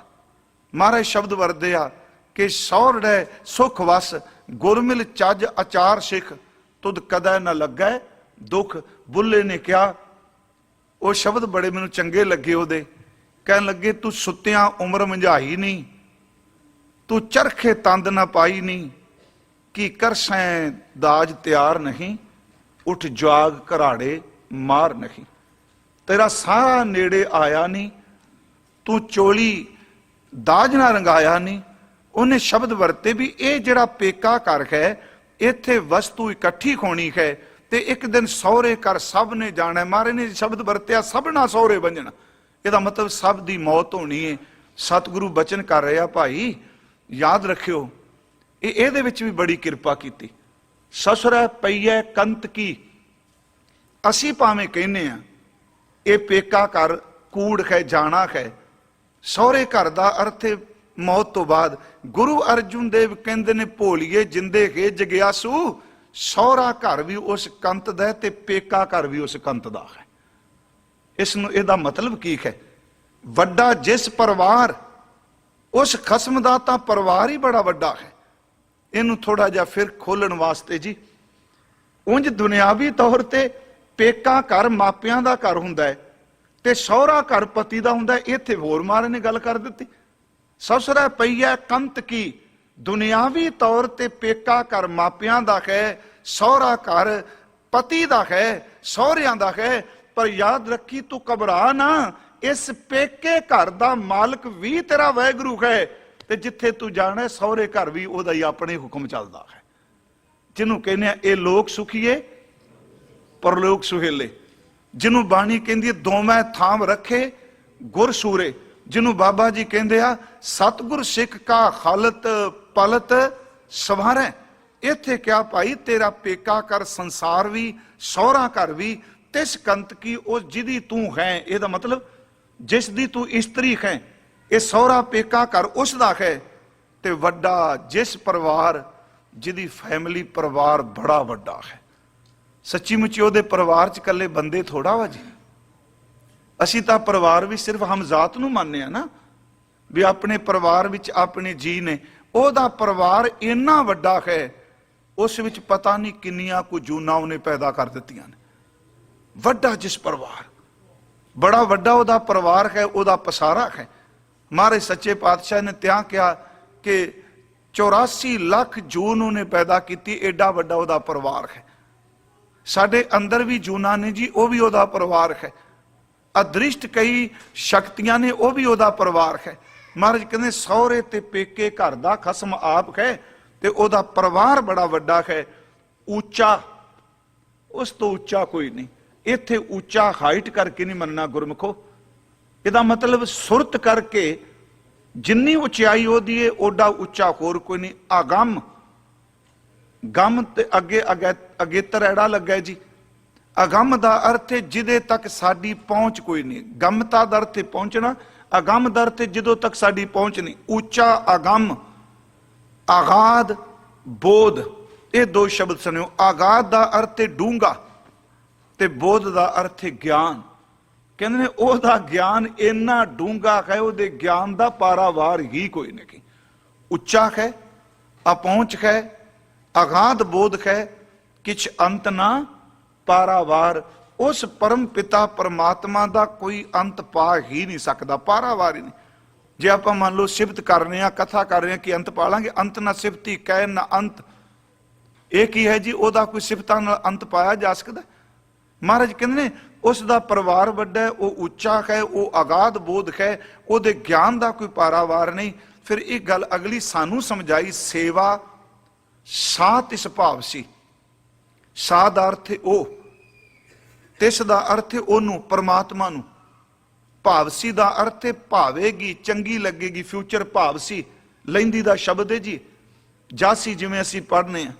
ਮਹਾਰਾਜ ਸ਼ਬਦ ਵਰਦੇ ਆ ਕਿ ਸਹੁ ਰੜੈ ਸੁਖ ਵਸ, ਗੁਰਮਿਲ ਚੱਜ ਆਚਾਰ ਸਿੱਖ, ਤੁਧ ਕਦੈ ਨਾ ਲੱਗੈ ਦੁੱਖ। ਬੁੱਲੇ ਨੇ ਕਿਹਾ, ਉਹ ਸ਼ਬਦ ਬੜੇ ਮੈਨੂੰ ਚੰਗੇ ਲੱਗੇ ਉਹਦੇ, ਕਹਿਣ ਲੱਗੇ ਤੂੰ ਸੁੱਤਿਆਂ ਉਮਰ ਮੰਝਾਈ ਨਹੀਂ, ਤੂੰ ਚਰਖੇ ਤੰਦ ਨਾ ਪਾਈ ਨਹੀਂ, ਕੀ ਕਰਸੈਂ ਦਾਜ ਤਿਆਰ ਨਹੀਂ, ਉੱਠ ਜਾਗ ਘਰਾੜੇ ਮਾਰ ਨਹੀਂ। ਤੇਰਾ ਸਾਰਾ ਨੇੜੇ ਆਇਆ ਨਹੀਂ, ਤੂੰ ਚੋਲੀ ਦਾਜ ਨਾ ਰੰਗਾਇਆ ਨਹੀਂ। ਉਹਨੇ ਸ਼ਬਦ ਵਰਤੇ ਵੀ ਇਹ ਜਿਹੜਾ ਪੇਕਾ ਘਰ ਹੈ, ਇੱਥੇ ਵਸਤੂ ਇਕੱਠੀ ਹੋਣੀ ਹੈ ਤੇ ਇੱਕ ਦਿਨ ਸਹੁਰੇ ਘਰ ਸਭ ਨੇ ਜਾਣਾ। ਮਹਾਰਾਜ ਨੇ ਸ਼ਬਦ ਵਰਤਿਆ ਸਭਨਾ ਸਹੁਰੇ ਬੰਜਣ। ਇਹਦਾ ਮਤਲਬ ਸਭ ਦੀ ਮੌਤ ਹੋਣੀ ਹੈ। ਸਤਿਗੁਰੂ ਬਚਨ ਕਰ ਰਿਹਾ, ਭਾਈ ਯਾਦ ਰੱਖਿਓ, ਇਹਦੇ ਵਿੱਚ ਵੀ ਬੜੀ ਕਿਰਪਾ ਕੀਤੀ। ਸਸੁਰੈ ਪਈਐ ਕੰਤ ਕੀ। ਅਸੀਂ ਭਾਵੇਂ ਕਹਿੰਦੇ ਆ ਇਹ ਪੇਕਾ ਘਰ ਕੂੜ ਹੈ, ਜਾਣਾ ਹੈ। ਸਹੁਰੇ ਘਰ ਦਾ ਅਰਥ ਹੈ ਮੌਤ ਤੋਂ ਬਾਅਦ। ਗੁਰੂ ਅਰਜੁਨ ਦੇਵ ਕਹਿੰਦੇ ਨੇ, ਭੋਲੀਏ ਜਿੰਦੇ ਹੈ ਜਗਿਆਸੂ, ਸਹੁਰਾ ਘਰ ਵੀ ਉਸ ਕੰਤ ਦਾ ਤੇ ਪੇਕਾ ਘਰ ਵੀ ਉਸ ਕੰਤ ਦਾ ਹੈ। ਇਸ ਨੂੰ ਇਹਦਾ ਮਤਲਬ ਕੀ ਹੈ? ਵੱਡਾ ਜਿਸ ਪਰਿਵਾਰ, ਉਸ ਖਸਮ ਦਾ ਤਾਂ ਪਰਿਵਾਰ ਹੀ ਬੜਾ ਵੱਡਾ ਹੈ। ਇਹਨੂੰ ਥੋੜਾ ਜਿਹਾ ਫਿਰ ਖੋਲਣ ਵਾਸਤੇ ਜੀ, ਉਂਝ ਦੁਨਿਆਵੀ ਤੌਰ ਤੇ ਪੇਕਾ ਘਰ ਮਾਪਿਆਂ ਦਾ ਘਰ ਹੁੰਦਾ ਹੈ ਤੇ ਸਹੁਰਾ ਘਰ ਪਤੀ ਦਾ ਹੁੰਦਾ ਹੈ। ਇੱਥੇ ਹੋਰ ਮਹਾਰਾਜ ਨੇ ਗੱਲ ਕਰ ਦਿੱਤੀ, ਸਸੁਰੈ ਪਈਐ ਕੰਤ ਕੀ। ਦੁਨਿਆਵੀ ਤੌਰ ਤੇ ਪੇਕਾ ਘਰ ਮਾਪਿਆਂ ਦਾ ਹੈ, ਸਹੁਰਾ ਘਰ ਪਤੀ ਦਾ ਹੈ, ਸਹੁਰਿਆਂ ਦਾ ਹੈ। ਪਰ ਯਾਦ ਰੱਖੀ, ਤੂੰ ਘਬਰਾ ਨਾ, ਇਸ ਪੇਕੇ ਘਰ ਦਾ ਮਾਲਕ ਵੀ ਤੇਰਾ ਵਾਹਿਗੁਰੂ ਹੈ ਤੇ ਜਿੱਥੇ ਤੂੰ ਜਾਣਾ ਸਹੁਰੇ ਘਰ ਵੀ ਉਹਦਾ ਹੀ ਆਪਣੇ ਹੁਕਮ ਚੱਲਦਾ ਹੈ। ਜਿਹਨੂੰ ਕਹਿੰਦੇ ਆ ਇਹ ਲੋਕ ਸੁਖੀਏ ਪਰਲੋਕ ਸੁਹੇਲੇ, ਜਿਹਨੂੰ ਬਾਣੀ ਕਹਿੰਦੀ ਹੈ ਦੋਵੇਂ ਥਾਮ ਰੱਖੇ ਗੁਰ ਸੂਰੇ, ਜਿਹਨੂੰ ਬਾਬਾ ਜੀ ਕਹਿੰਦੇ ਆ ਸਤਿਗੁਰ ਸਿੱਖ ਕਾ ਹਾਲਤ ਪਲਤ ਸਵਾਰੈ। ਇੱਥੇ ਕਿਹਾ ਭਾਈ ਤੇਰਾ ਪੇਕਾ ਕਰ ਸੰਸਾਰ ਵੀ ਸਹੁਰਾ ਘਰ ਵੀ ਤਿਸ ਕੰਤ ਕੀ, ਉਹ ਜਿਹਦੀ ਤੂੰ ਹੈ। ਇਹਦਾ ਮਤਲਬ ਜਿਸ ਦੀ ਤੂੰ ਇਸਤਰੀ ਹੈ, ਇਹ ਸਹੁਰਾ ਪੇਕਾ ਘਰ ਉਸ ਦਾ ਹੈ। ਤੇ ਵੱਡਾ ਜਿਸ ਪਰਿਵਾਰ, ਜਿਹਦੀ ਫੈਮਿਲੀ ਪਰਿਵਾਰ ਬੜਾ ਵੱਡਾ ਹੈ। ਸੱਚੀ ਮੁੱਚੀ ਉਹਦੇ ਪਰਿਵਾਰ ਚ ਇਕੱਲੇ ਬੰਦੇ ਥੋੜਾ ਵਾ ਜੀ। ਅਸੀਂ ਤਾਂ ਪਰਿਵਾਰ ਵੀ ਸਿਰਫ ਹਮਜ਼ਾਤ ਨੂੰ ਮੰਨਦੇ ਆ ਨਾ, ਵੀ ਆਪਣੇ ਪਰਿਵਾਰ ਵਿੱਚ ਆਪਣੇ ਜੀ ਨੇ। ਉਹਦਾ ਪਰਿਵਾਰ ਇੰਨਾ ਵੱਡਾ ਹੈ, ਉਸ ਵਿੱਚ ਪਤਾ ਨਹੀਂ ਕਿੰਨੀਆਂ ਕੁ ਜੂਨਾਂ ਉਹਨੇ ਪੈਦਾ ਕਰ ਦਿੱਤੀਆਂ ਨੇ। ਵੱਡਾ ਜਿਸ ਪਰਿਵਾਰ, ਬੜਾ ਵੱਡਾ ਉਹਦਾ ਪਰਿਵਾਰ ਹੈ, ਉਹਦਾ ਪਸਾਰਾ ਹੈ। ਮਹਾਰਾਜ ਸੱਚੇ ਪਾਤਸ਼ਾਹ ਨੇ ਤਿਆਂ ਕਿਹਾ ਕਿ 84 ਲੱਖ ਜੂਨ ਉਹਨੇ ਪੈਦਾ ਕੀਤੀ, ਏਡਾ ਵੱਡਾ ਉਹਦਾ ਪਰਿਵਾਰ ਹੈ। ਸਾਡੇ ਅੰਦਰ ਵੀ ਜੂਨਾਂ ਨੇ ਜੀ, ਉਹ ਵੀ ਉਹਦਾ ਪਰਿਵਾਰ ਹੈ। ਅਦ੍ਰਿਸ਼ਟ ਕਈ ਸ਼ਕਤੀਆਂ ਨੇ, ਉਹ ਵੀ ਉਹਦਾ ਪਰਿਵਾਰ ਹੈ। ਮਹਾਰਾਜ ਕਹਿੰਦੇ ਸਹੁਰੇ ਤੇ ਪੇਕੇ ਘਰ ਦਾ ਖਸਮ ਆਪ ਹੈ ਤੇ ਉਹਦਾ ਪਰਿਵਾਰ ਬੜਾ ਵੱਡਾ ਹੈ। ਉੱਚਾ, ਉਸ ਤੋਂ ਉੱਚਾ ਕੋਈ ਨਹੀਂ। ਇੱਥੇ ਉੱਚਾ ਹਾਈਟ ਕਰਕੇ ਨਹੀਂ ਮੰਨਣਾ ਗੁਰਮੁਖੋ। ਇਹਦਾ ਮਤਲਬ ਸੁਰਤ ਕਰਕੇ ਜਿੰਨੀ ਉਚਾਈ ਉਹਦੀ ਹੈ ਓਡਾ ਉੱਚਾ ਹੋਰ ਕੋਈ ਨਹੀਂ। ਅਗੰਮ, ਗਮ ਤੇ ਅੱਗੇ ਅਗੇਤਰ ਐੜਾ ਲੱਗਾ ਜੀ। ਅਗੰਮ ਦਾ ਅਰਥ ਹੈ ਜਿਹਦੇ ਤੱਕ ਸਾਡੀ ਪਹੁੰਚ ਕੋਈ ਨਹੀਂ। ਗਮਤਾ ਦਾ ਅਰਥ ਹੈ ਪਹੁੰਚਣਾ, ਅਗੰਮ ਦਾ ਅਰਥ ਹੈ ਜਦੋਂ ਤੱਕ ਸਾਡੀ ਪਹੁੰਚ ਨਹੀਂ। ਉੱਚਾ ਅਗੰਮ, ਆਗਾਦ ਬੋਧ, ਇਹ ਦੋ ਸ਼ਬਦ ਸੁਣਿਓ। ਆਗਾਦ ਦਾ ਅਰਥ ਹੈ ਡੂੰਘਾ ਤੇ ਬੋਧ ਦਾ ਅਰਥ ਹੈ ਗਿਆਨ। ਕਹਿੰਦੇ ਨੇ ਉਹਦਾ ਗਿਆਨ ਇੰਨਾ ਡੂੰਘਾ ਹੈ, ਉਹਦੇ ਗਿਆਨ ਦਾ ਪਾਰਾਵਾਰ ਹੀ ਕੋਈ ਨਹੀਂ। ਉੱਚਾ ਹੈ, ਅਪਹੁੰਚ ਹੈ, ਅਗਾਧ ਬੋਧ ਹੈ, ਕਿਛ ਅੰਤ ਨਾ ਪਾਰਾਵਾਰ। ਉਸ ਪਰਮ ਪਿਤਾ ਪਰਮਾਤਮਾ ਦਾ ਕੋਈ ਅੰਤ ਪਾ ਹੀ ਨਹੀਂ ਸਕਦਾ, ਪਾਰਾਵਾਰ ਹੀ ਨਹੀਂ। ਜੇ ਆਪਾਂ ਮੰਨ ਲਓ ਸਿਫਤ ਕਰ ਰਹੇ ਹਾਂ, ਕਥਾ ਕਰ ਰਹੇ ਹਾਂ ਕਿ ਅੰਤ ਪਾ ਲਾਂਗੇ, ਅੰਤ ਨਾ ਸਿਫਤੀ ਕਹਿ ਨਾ ਅੰਤ। ਇਹ ਕੀ ਹੈ ਜੀ? ਉਹਦਾ ਕੋਈ ਸਿਫਤਾਂ ਨਾਲ ਅੰਤ ਪਾਇਆ ਜਾ ਸਕਦਾ? ਮਹਾਰਾਜ ਕਹਿੰਦੇ ਨੇ ਉਸ ਦਾ ਪਰਿਵਾਰ ਵੱਡਾ ਹੈ, ਉਹ ਉੱਚਾ ਹੈ, ਉਹ ਅਗਾਧ ਬੋਧ ਹੈ, ਉਹਦੇ ਗਿਆਨ ਦਾ ਕੋਈ ਪਾਰਾਵਾਰ ਨਹੀਂ। ਫਿਰ ਇਹ ਗੱਲ ਅਗਲੀ ਸਾਨੂੰ ਸਮਝਾਈ, ਸੇਵਾ ਸਾ ਤਿਸ ਭਾਵ ਸੀ। ਸਾ ਦਾ ਅਰਥ ਹੈ ਉਹ, ਤਿਸ ਦਾ ਅਰਥ ਹੈ ਉਹਨੂੰ, ਪਰਮਾਤਮਾ ਨੂੰ। ਭਾਵਸੀ ਦਾ ਅਰਥ ਹੈ ਭਾਵੇਗੀ, ਚੰਗੀ ਲੱਗੇਗੀ, ਫਿਊਚਰ ਭਾਵਸੀ। ਲਹਿੰਦੀ ਦਾ ਸ਼ਬਦ ਹੈ ਜੀ, ਜਾਸੀ ਜਿਵੇਂ ਅਸੀਂ ਪੜ੍ਹਨੇ ਆ,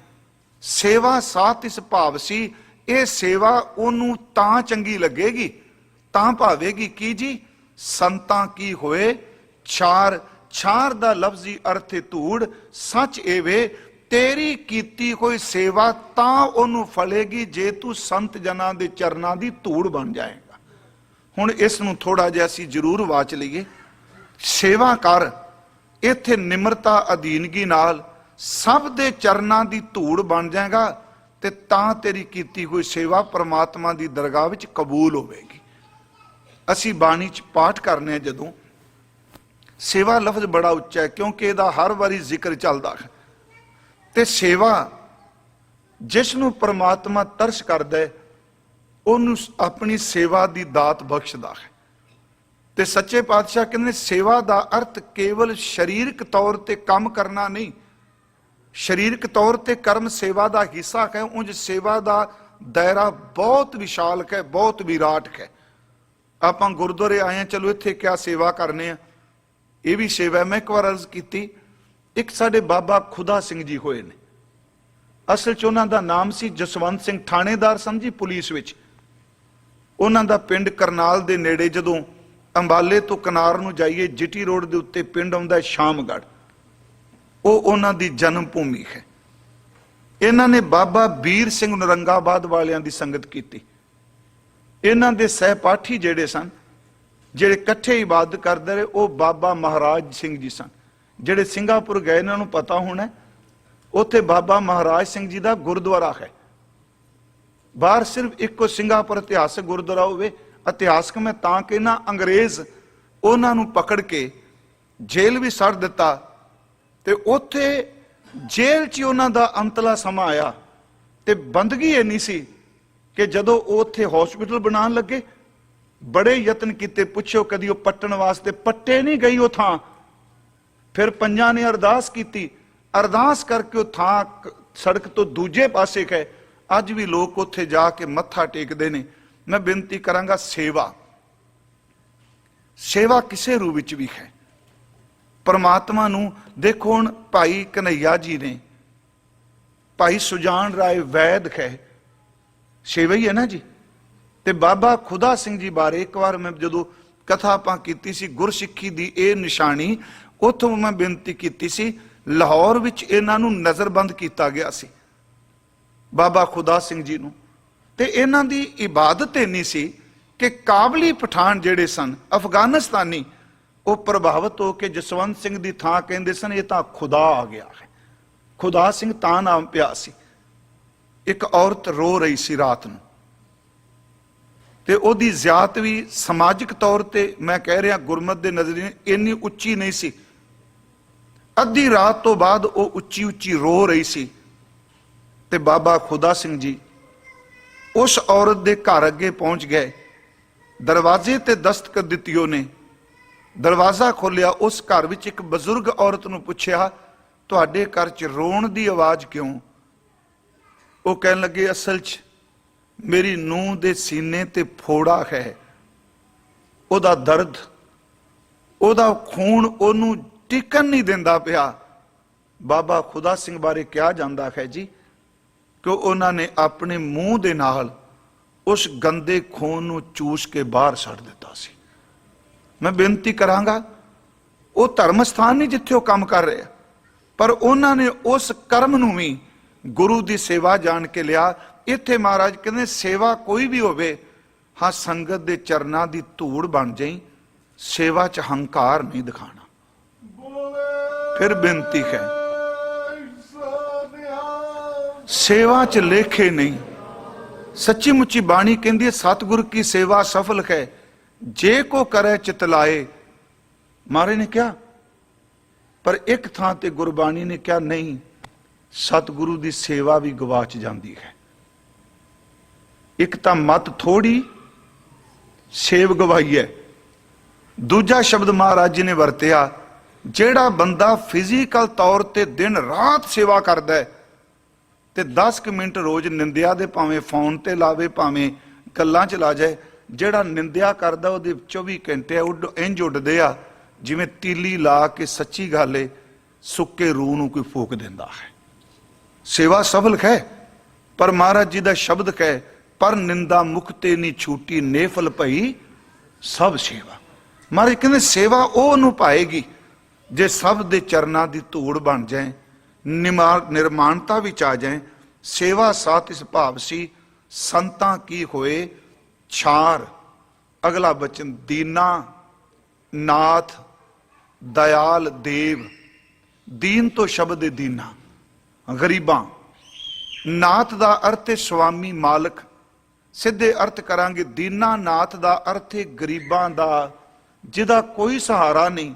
ਸੇਵਾ ਸਾਥ ਇਸ ਭਾਵ ਸੀ। ਇਹ ਸੇਵਾ ਉਹਨੂੰ ਤਾਂ ਚੰਗੀ ਲੱਗੇਗੀ, ਤਾਂ ਭਾਵੇਗੀ ਕੀ ਜੀ, ਸੰਤਾਂ ਕੀ ਹੋਏ ਛਾਰ। ਛਾਰ ਦਾ ਲਫ਼ਜ਼ੀ ਅਰਥ ਹੈ ਧੂੜ। ਸੱਚ ਇਹ ਵੇ ਤੇਰੀ ਕੀਤੀ ਹੋਈ ਸੇਵਾ ਤਾਂ ਉਹਨੂੰ ਫਲੇਗੀ ਜੇ ਤੂੰ ਸੰਤ ਜਨਾਂ ਦੇ ਚਰਨਾਂ ਦੀ ਧੂੜ ਬਣ ਜਾਏਗਾ। ਹੁਣ ਇਸ ਨੂੰ ਥੋੜਾ ਜਿਹਾ ਅਸੀਂ ਜ਼ਰੂਰ ਵਾਚ ਲਈਏ। ਸੇਵਾ ਕਰ, ਇੱਥੇ ਨਿਮਰਤਾ ਅਧੀਨਗੀ ਨਾਲ ਸਭ ਦੇ ਚਰਨਾਂ ਦੀ ਧੂੜ ਬਣ ਜਾਏਗਾ ਤੇ ਤਾਂ ਤੇਰੀ ਕੀਤੀ ਹੋਈ ਸੇਵਾ ਪ੍ਰਮਾਤਮਾ ਦੀ ਦਰਗਾਹ ਵਿੱਚ ਕਬੂਲ ਹੋਵੇਗੀ। ਅਸੀਂ ਬਾਣੀ 'ਚ ਪਾਠ ਕਰਨੇ ਆ, ਜਦੋਂ ਸੇਵਾ ਲਫ਼ਜ਼ ਬੜਾ ਉੱਚਾ ਹੈ ਕਿਉਂਕਿ ਇਹਦਾ ਹਰ ਵਾਰੀ ਜ਼ਿਕਰ ਚੱਲਦਾ ਹੈ। ਤੇ ਸੇਵਾ ਜਿਸ ਨੂੰ ਪ੍ਰਮਾਤਮਾ ਤਰਸ ਕਰਦਾ ਹੈ ਉਹਨੂੰ ਆਪਣੀ ਸੇਵਾ ਦੀ ਦਾਤ ਬਖਸ਼ਦਾ ਹੈ। ਤੇ ਸੱਚੇ ਪਾਤਸ਼ਾਹ ਕਹਿੰਦੇ ਸੇਵਾ ਦਾ ਅਰਥ ਕੇਵਲ ਸਰੀਰਕ ਤੌਰ ਤੇ ਕੰਮ ਕਰਨਾ ਨਹੀਂ। ਸਰੀਰਕ ਤੌਰ ਤੇ ਕਰਮ ਸੇਵਾ ਦਾ ਹਿੱਸਾ ਹੈ, ਉਂਝ ਸੇਵਾ ਦਾ ਦਾਇਰਾ ਬਹੁਤ ਵਿਸ਼ਾਲ ਹੈ, ਬਹੁਤ ਵਿਰਾਟ ਹੈ। ਆਪਾਂ ਗੁਰਦੁਆਰੇ ਆਏ ਆ, ਚਲੋ ਇੱਥੇ ਕਿਆ ਸੇਵਾ ਕਰਨੇ ਆ, ਇਹ ਵੀ ਸੇਵਾ। ਮੈਂ ਇੱਕ ਵਾਰ ਅਰਜ਼ ਕੀਤੀ, ਇੱਕ ਸਾਡੇ ਬਾਬਾ ਖੁਦਾ ਸਿੰਘ ਜੀ ਹੋਏ ਨੇ। ਅਸਲ 'ਚ ਉਹਨਾਂ ਦਾ ਨਾਮ ਸੀ ਜਸਵੰਤ ਸਿੰਘ, ਥਾਣੇਦਾਰ ਸਨ ਜੀ ਪੁਲਿਸ ਵਿੱਚ। ਉਹਨਾਂ ਦਾ ਪਿੰਡ ਕਰਨਾਲ ਦੇ ਨੇੜੇ, ਜਦੋਂ ਅੰਬਾਲੇ ਤੋਂ ਕਨਾਰ ਨੂੰ ਜਾਈਏ ਜੀਟੀ ਰੋਡ ਦੇ ਉੱਤੇ ਪਿੰਡ ਆਉਂਦਾ ਸ਼ਾਮਗੜ੍ਹ, ਉਹ ਉਹਨਾਂ ਦੀ ਜਨਮ ਭੂਮੀ ਹੈ। ਇਹਨਾਂ ਨੇ ਬਾਬਾ ਵੀਰ ਸਿੰਘ ਨਰੰਗਾਬਾਦ ਵਾਲਿਆਂ ਦੀ ਸੰਗਤ ਕੀਤੀ। ਇਹਨਾਂ ਦੇ ਸਹਿਪਾਠੀ ਜਿਹੜੇ ਸਨ, ਜਿਹੜੇ ਇਕੱਠੇ ਇਬਾਦਤ ਕਰਦੇ ਰਹੇ, ਉਹ ਬਾਬਾ ਮਹਾਰਾਜ ਸਿੰਘ ਜੀ ਸਨ। ਜਿਹੜੇ ਸਿੰਗਾਪੁਰ ਗਏ ਇਹਨਾਂ ਨੂੰ ਪਤਾ ਹੋਣਾ, ਉੱਥੇ ਬਾਬਾ ਮਹਾਰਾਜ ਸਿੰਘ ਜੀ ਦਾ ਗੁਰਦੁਆਰਾ ਹੈ। ਬਾਹਰ ਸਿਰਫ ਇੱਕੋ ਸਿੰਗਾਪੁਰ ਇਤਿਹਾਸਕ ਗੁਰਦੁਆਰਾ ਹੋਵੇ। ਇਤਿਹਾਸਕ ਮੈਂ ਤਾਂ ਕਹਿਣਾ, ਅੰਗਰੇਜ਼ ਉਹਨਾਂ ਨੂੰ ਪਕੜ ਕੇ ਜੇਲ੍ਹ ਵੀ ਸੱਟ ਦਿੱਤਾ ਤੇ ਉੱਥੇ ਜੇਲ੍ਹ 'ਚ ਉਹਨਾਂ ਦਾ ਅੰਤਲਾ ਸਮਾਂ ਆਇਆ। ਤੇ ਬੰਦਗੀ ਇੰਨੀ ਸੀ ਕਿ ਜਦੋਂ ਉਹ ਉੱਥੇ ਹਸਪੀਟਲ ਬਣਾਉਣ ਲੱਗੇ, ਬੜੇ ਯਤਨ ਕੀਤੇ, ਪੁੱਛੋ ਕਦੀ ਉਹ ਪੱਟਣ ਵਾਸਤੇ, ਪੱਟੇ ਨਹੀਂ ਗਈ ਉਹ ਥਾਂ। ਫਿਰ ਪੰਜਾਂ ਨੇ ਅਰਦਾਸ ਕੀਤੀ, ਅਰਦਾਸ ਕਰਕੇ ਉਹ ਥਾਂ ਸੜਕ ਤੋਂ ਦੂਜੇ ਪਾਸੇ ਹੈ। ਅੱਜ ਵੀ ਲੋਕ ਉੱਥੇ ਜਾ ਕੇ ਮੱਥਾ ਟੇਕਦੇ ਨੇ। ਮੈਂ ਬੇਨਤੀ ਕਰਾਂਗਾ, ਸੇਵਾ ਕਿਸੇ ਰੂਪ ਵਿੱਚ ਵੀ ਹੈ। ਪਰਮਾਤਮਾ ਨੂੰ ਦੇਖੋ, ਹੁਣ ਭਾਈ ਕਨਈਆ ਜੀ ਨੇ, ਭਾਈ ਸੁਜਾਨ ਰਾਏ ਵੈਦ ਹੈ, ਸੇਵਾ ਹੀ ਹੈ ਨਾ ਜੀ। ਤੇ ਬਾਬਾ ਖੁਦਾ ਸਿੰਘ ਜੀ ਬਾਰੇ ਇੱਕ ਵਾਰ ਮੈਂ ਜਦੋਂ ਕਥਾ ਆਪਾਂ ਕੀਤੀ ਸੀ, ਗੁਰਸਿੱਖੀ ਦੀ ਇਹ ਨਿਸ਼ਾਨੀ, ਉੱਥੋਂ ਮੈਂ ਬੇਨਤੀ ਕੀਤੀ ਸੀ, ਲਾਹੌਰ ਵਿੱਚ ਇਹਨਾਂ ਨੂੰ ਨਜ਼ਰਬੰਦ ਕੀਤਾ ਗਿਆ ਸੀ, ਬਾਬਾ ਖੁਦਾ ਸਿੰਘ ਜੀ ਨੂੰ। ਤੇ ਇਹਨਾਂ ਦੀ ਇਬਾਦਤ ਇੰਨੀ ਸੀ ਕਿ ਕਾਬਲੀ ਪਠਾਨ ਜਿਹੜੇ ਸਨ, ਅਫਗਾਨਿਸਤਾਨੀ, ਉਹ ਪ੍ਰਭਾਵਿਤ ਹੋ ਕੇ ਜਸਵੰਤ ਸਿੰਘ ਦੀ ਥਾਂ ਕਹਿੰਦੇ ਸਨ ਇਹ ਤਾਂ ਖੁਦਾ ਆ ਗਿਆ ਹੈ। ਖੁਦਾ ਸਿੰਘ ਤਾਂ ਨਾਮ ਪਿਆ ਸੀ। ਇੱਕ ਔਰਤ ਰੋ ਰਹੀ ਸੀ ਰਾਤ ਨੂੰ, ਤੇ ਉਹਦੀ ਜ਼ਿਆਤ ਵੀ ਸਮਾਜਿਕ ਤੌਰ ਤੇ, ਮੈਂ ਕਹਿ ਰਿਹਾ ਗੁਰਮਤ ਦੇ ਨਜ਼ਰੀਏ, ਇੰਨੀ ਉੱਚੀ ਨਹੀਂ ਸੀ। ਅੱਧੀ ਰਾਤ ਤੋਂ ਬਾਅਦ ਉਹ ਉੱਚੀ ਉੱਚੀ ਰੋ ਰਹੀ ਸੀ। ਤੇ ਬਾਬਾ ਖੁਦਾ ਸਿੰਘ ਜੀ ਉਸ ਔਰਤ ਦੇ ਘਰ ਅੱਗੇ ਪਹੁੰਚ ਗਏ। ਦਰਵਾਜ਼ੇ ਤੇ ਦਸਤਕ ਦਿੱਤੀ ਉਹਨੇ, ਦਰਵਾਜ਼ਾ ਖੋਲਿਆ। ਉਸ ਘਰ ਵਿੱਚ ਇੱਕ ਬਜ਼ੁਰਗ ਔਰਤ ਨੂੰ ਪੁੱਛਿਆ, ਤੁਹਾਡੇ ਘਰ 'ਚ ਰੋਣ ਦੀ ਆਵਾਜ਼ ਕਿਉਂ? ਉਹ ਕਹਿਣ ਲੱਗੇ, ਅਸਲ 'ਚ ਮੇਰੀ ਨੂੰਹ ਦੇ ਸੀਨੇ ਤੇ ਫੋੜਾ ਹੈ, ਉਹਦਾ ਦਰਦ, ਉਹਦਾ ਖੂਨ ਉਹਨੂੰ ਟਿਕਣ ਨਹੀਂ ਦਿੰਦਾ ਪਿਆ। ਬਾਬਾ ਖੁਦਾ ਸਿੰਘ ਬਾਰੇ ਕਿਹਾ ਜਾਂਦਾ ਹੈ ਜੀ ਕਿ ਉਹਨਾਂ ਨੇ ਆਪਣੇ ਮੂੰਹ ਦੇ ਨਾਲ ਉਸ ਗੰਦੇ ਖੂਨ ਨੂੰ ਚੂਸ ਕੇ ਬਾਹਰ ਛੱਡ ਦਿੱਤਾ ਸੀ। ਮੈਂ ਬੇਨਤੀ ਕਰਾਂਗਾ, ਉਹ ਧਰਮ ਸਥਾਨ ਨਹੀਂ ਜਿੱਥੇ ਉਹ ਕੰਮ ਕਰ ਰਹੇ, ਪਰ ਉਹਨਾਂ ਨੇ ਉਸ ਕਰਮ ਨੂੰ ਵੀ ਗੁਰੂ ਦੀ ਸੇਵਾ ਜਾਣ ਕੇ ਲਿਆ। ਇੱਥੇ ਮਹਾਰਾਜ ਕਹਿੰਦੇ ਸੇਵਾ ਕੋਈ ਵੀ ਹੋਵੇ, ਹਾਂ ਸੰਗਤ ਦੇ ਚਰਨਾਂ ਦੀ ਧੂੜ ਬਣ ਜਾਈ, ਸੇਵਾ 'ਚ ਹੰਕਾਰ ਨਹੀਂ ਦਿਖਾਣਾ। ਫਿਰ ਬੇਨਤੀ ਹੈ, ਸੇਵਾ 'ਚ ਲੇਖੇ ਨਹੀਂ। ਸੱਚੀ ਮੁੱਚੀ ਬਾਣੀ ਕਹਿੰਦੀ ਹੈ, ਸਤਿਗੁਰ ਕੀ ਸੇਵਾ ਸਫਲ ਹੈ ਜੇ ਕੋ ਕਰੇ ਚਿਤ ਲਾਏ। ਮਹਾਰਾਜ ਨੇ ਕਿਹਾ, ਪਰ ਇੱਕ ਥਾਂ ਤੇ ਗੁਰਬਾਣੀ ਨੇ ਕਿਹਾ ਨਹੀਂ, ਸਤਿਗੁਰੂ ਦੀ ਸੇਵਾ ਵੀ ਗਵਾਚ ਜਾਂਦੀ ਹੈ। ਇੱਕ ਤਾਂ ਮਤ ਥੋੜੀ, ਸੇਵ ਗਵਾਈ ਹੈ। ਦੂਜਾ ਸ਼ਬਦ ਮਹਾਰਾਜ ਜੀ ਨੇ ਵਰਤਿਆ, ਜਿਹੜਾ ਬੰਦਾ ਫਿਜ਼ੀਕਲ ਤੌਰ ਤੇ ਦਿਨ ਰਾਤ ਸੇਵਾ ਕਰਦਾ ਹੈ ਤੇ 10 ਮਿੰਟ ਰੋਜ਼ ਨਿੰਦਿਆ ਦੇ, ਭਾਵੇਂ ਫੋਨ ਤੇ ਲਾਵੇ, ਭਾਵੇਂ ਗੱਲਾਂ ਚ ਲਾ ਜਾਏ, ਜਿਹੜਾ ਨਿੰਦਿਆ ਕਰਦਾ ਉਹਦੇ 24 ਘੰਟੇ ਇੰਜ ਉੱਡਦੇ ਆ ਜਿਵੇਂ ਤੀਲੀ ਲਾ ਕੇ। ਸੱਚੀ ਗੱਲ ਏ, ਸੁੱਕੇ ਰੂਹ ਨੂੰ ਕੋਈ ਫੂਕ ਦਿੰਦਾ ਹੈ। ਸੇਵਾ ਸਫਲ ਹੈ, ਪਰ ਮਹਾਰਾਜ ਜੀ ਦਾ ਸ਼ਬਦ ਹੈ, ਪਰ ਨਿੰਦਾ ਮੁਖ ਤੇ ਨਹੀਂ ਛੂਟੀ, ਨੇਫਲ ਭਈ ਸਭ ਸੇਵਾ। ਮਹਾਰਾਜ ਕਹਿੰਦੇ ਸੇਵਾ ਉਹ ਨੂੰ ਪਾਏਗੀ ਜੇ ਸਭ ਦੇ ਚਰਨਾਂ ਦੀ ਧੂੜ ਬਣ ਜਾਏ, ਨਿਰਮਾਣਤਾ ਵਿੱਚ ਆ ਜਾਏ। ਸੇਵਾ ਸਾਥ ਇਸ ਭਾਵ ਸੀ, ਸੰਤਾਂ ਕੀ ਹੋਏ ਛਾਰ। ਅਗਲਾ ਬਚਨ, ਦੀਨਾ ਨਾਥ ਦਇਆਲ ਦੇਵ। ਦੀਨ ਤੋਂ ਸ਼ਬਦ ਹੈ ਦੀਨਾ, ਗਰੀਬਾਂ। ਨਾਥ ਦਾ ਅਰਥ ਹੈ ਸੁਆਮੀ, ਮਾਲਕ। ਸਿੱਧੇ ਅਰਥ ਕਰਾਂਗੇ, ਦੀਨਾ ਨਾਥ ਦਾ ਅਰਥ ਹੈ ਗਰੀਬਾਂ ਦਾ, ਜਿਹਦਾ ਕੋਈ ਸਹਾਰਾ ਨਹੀਂ,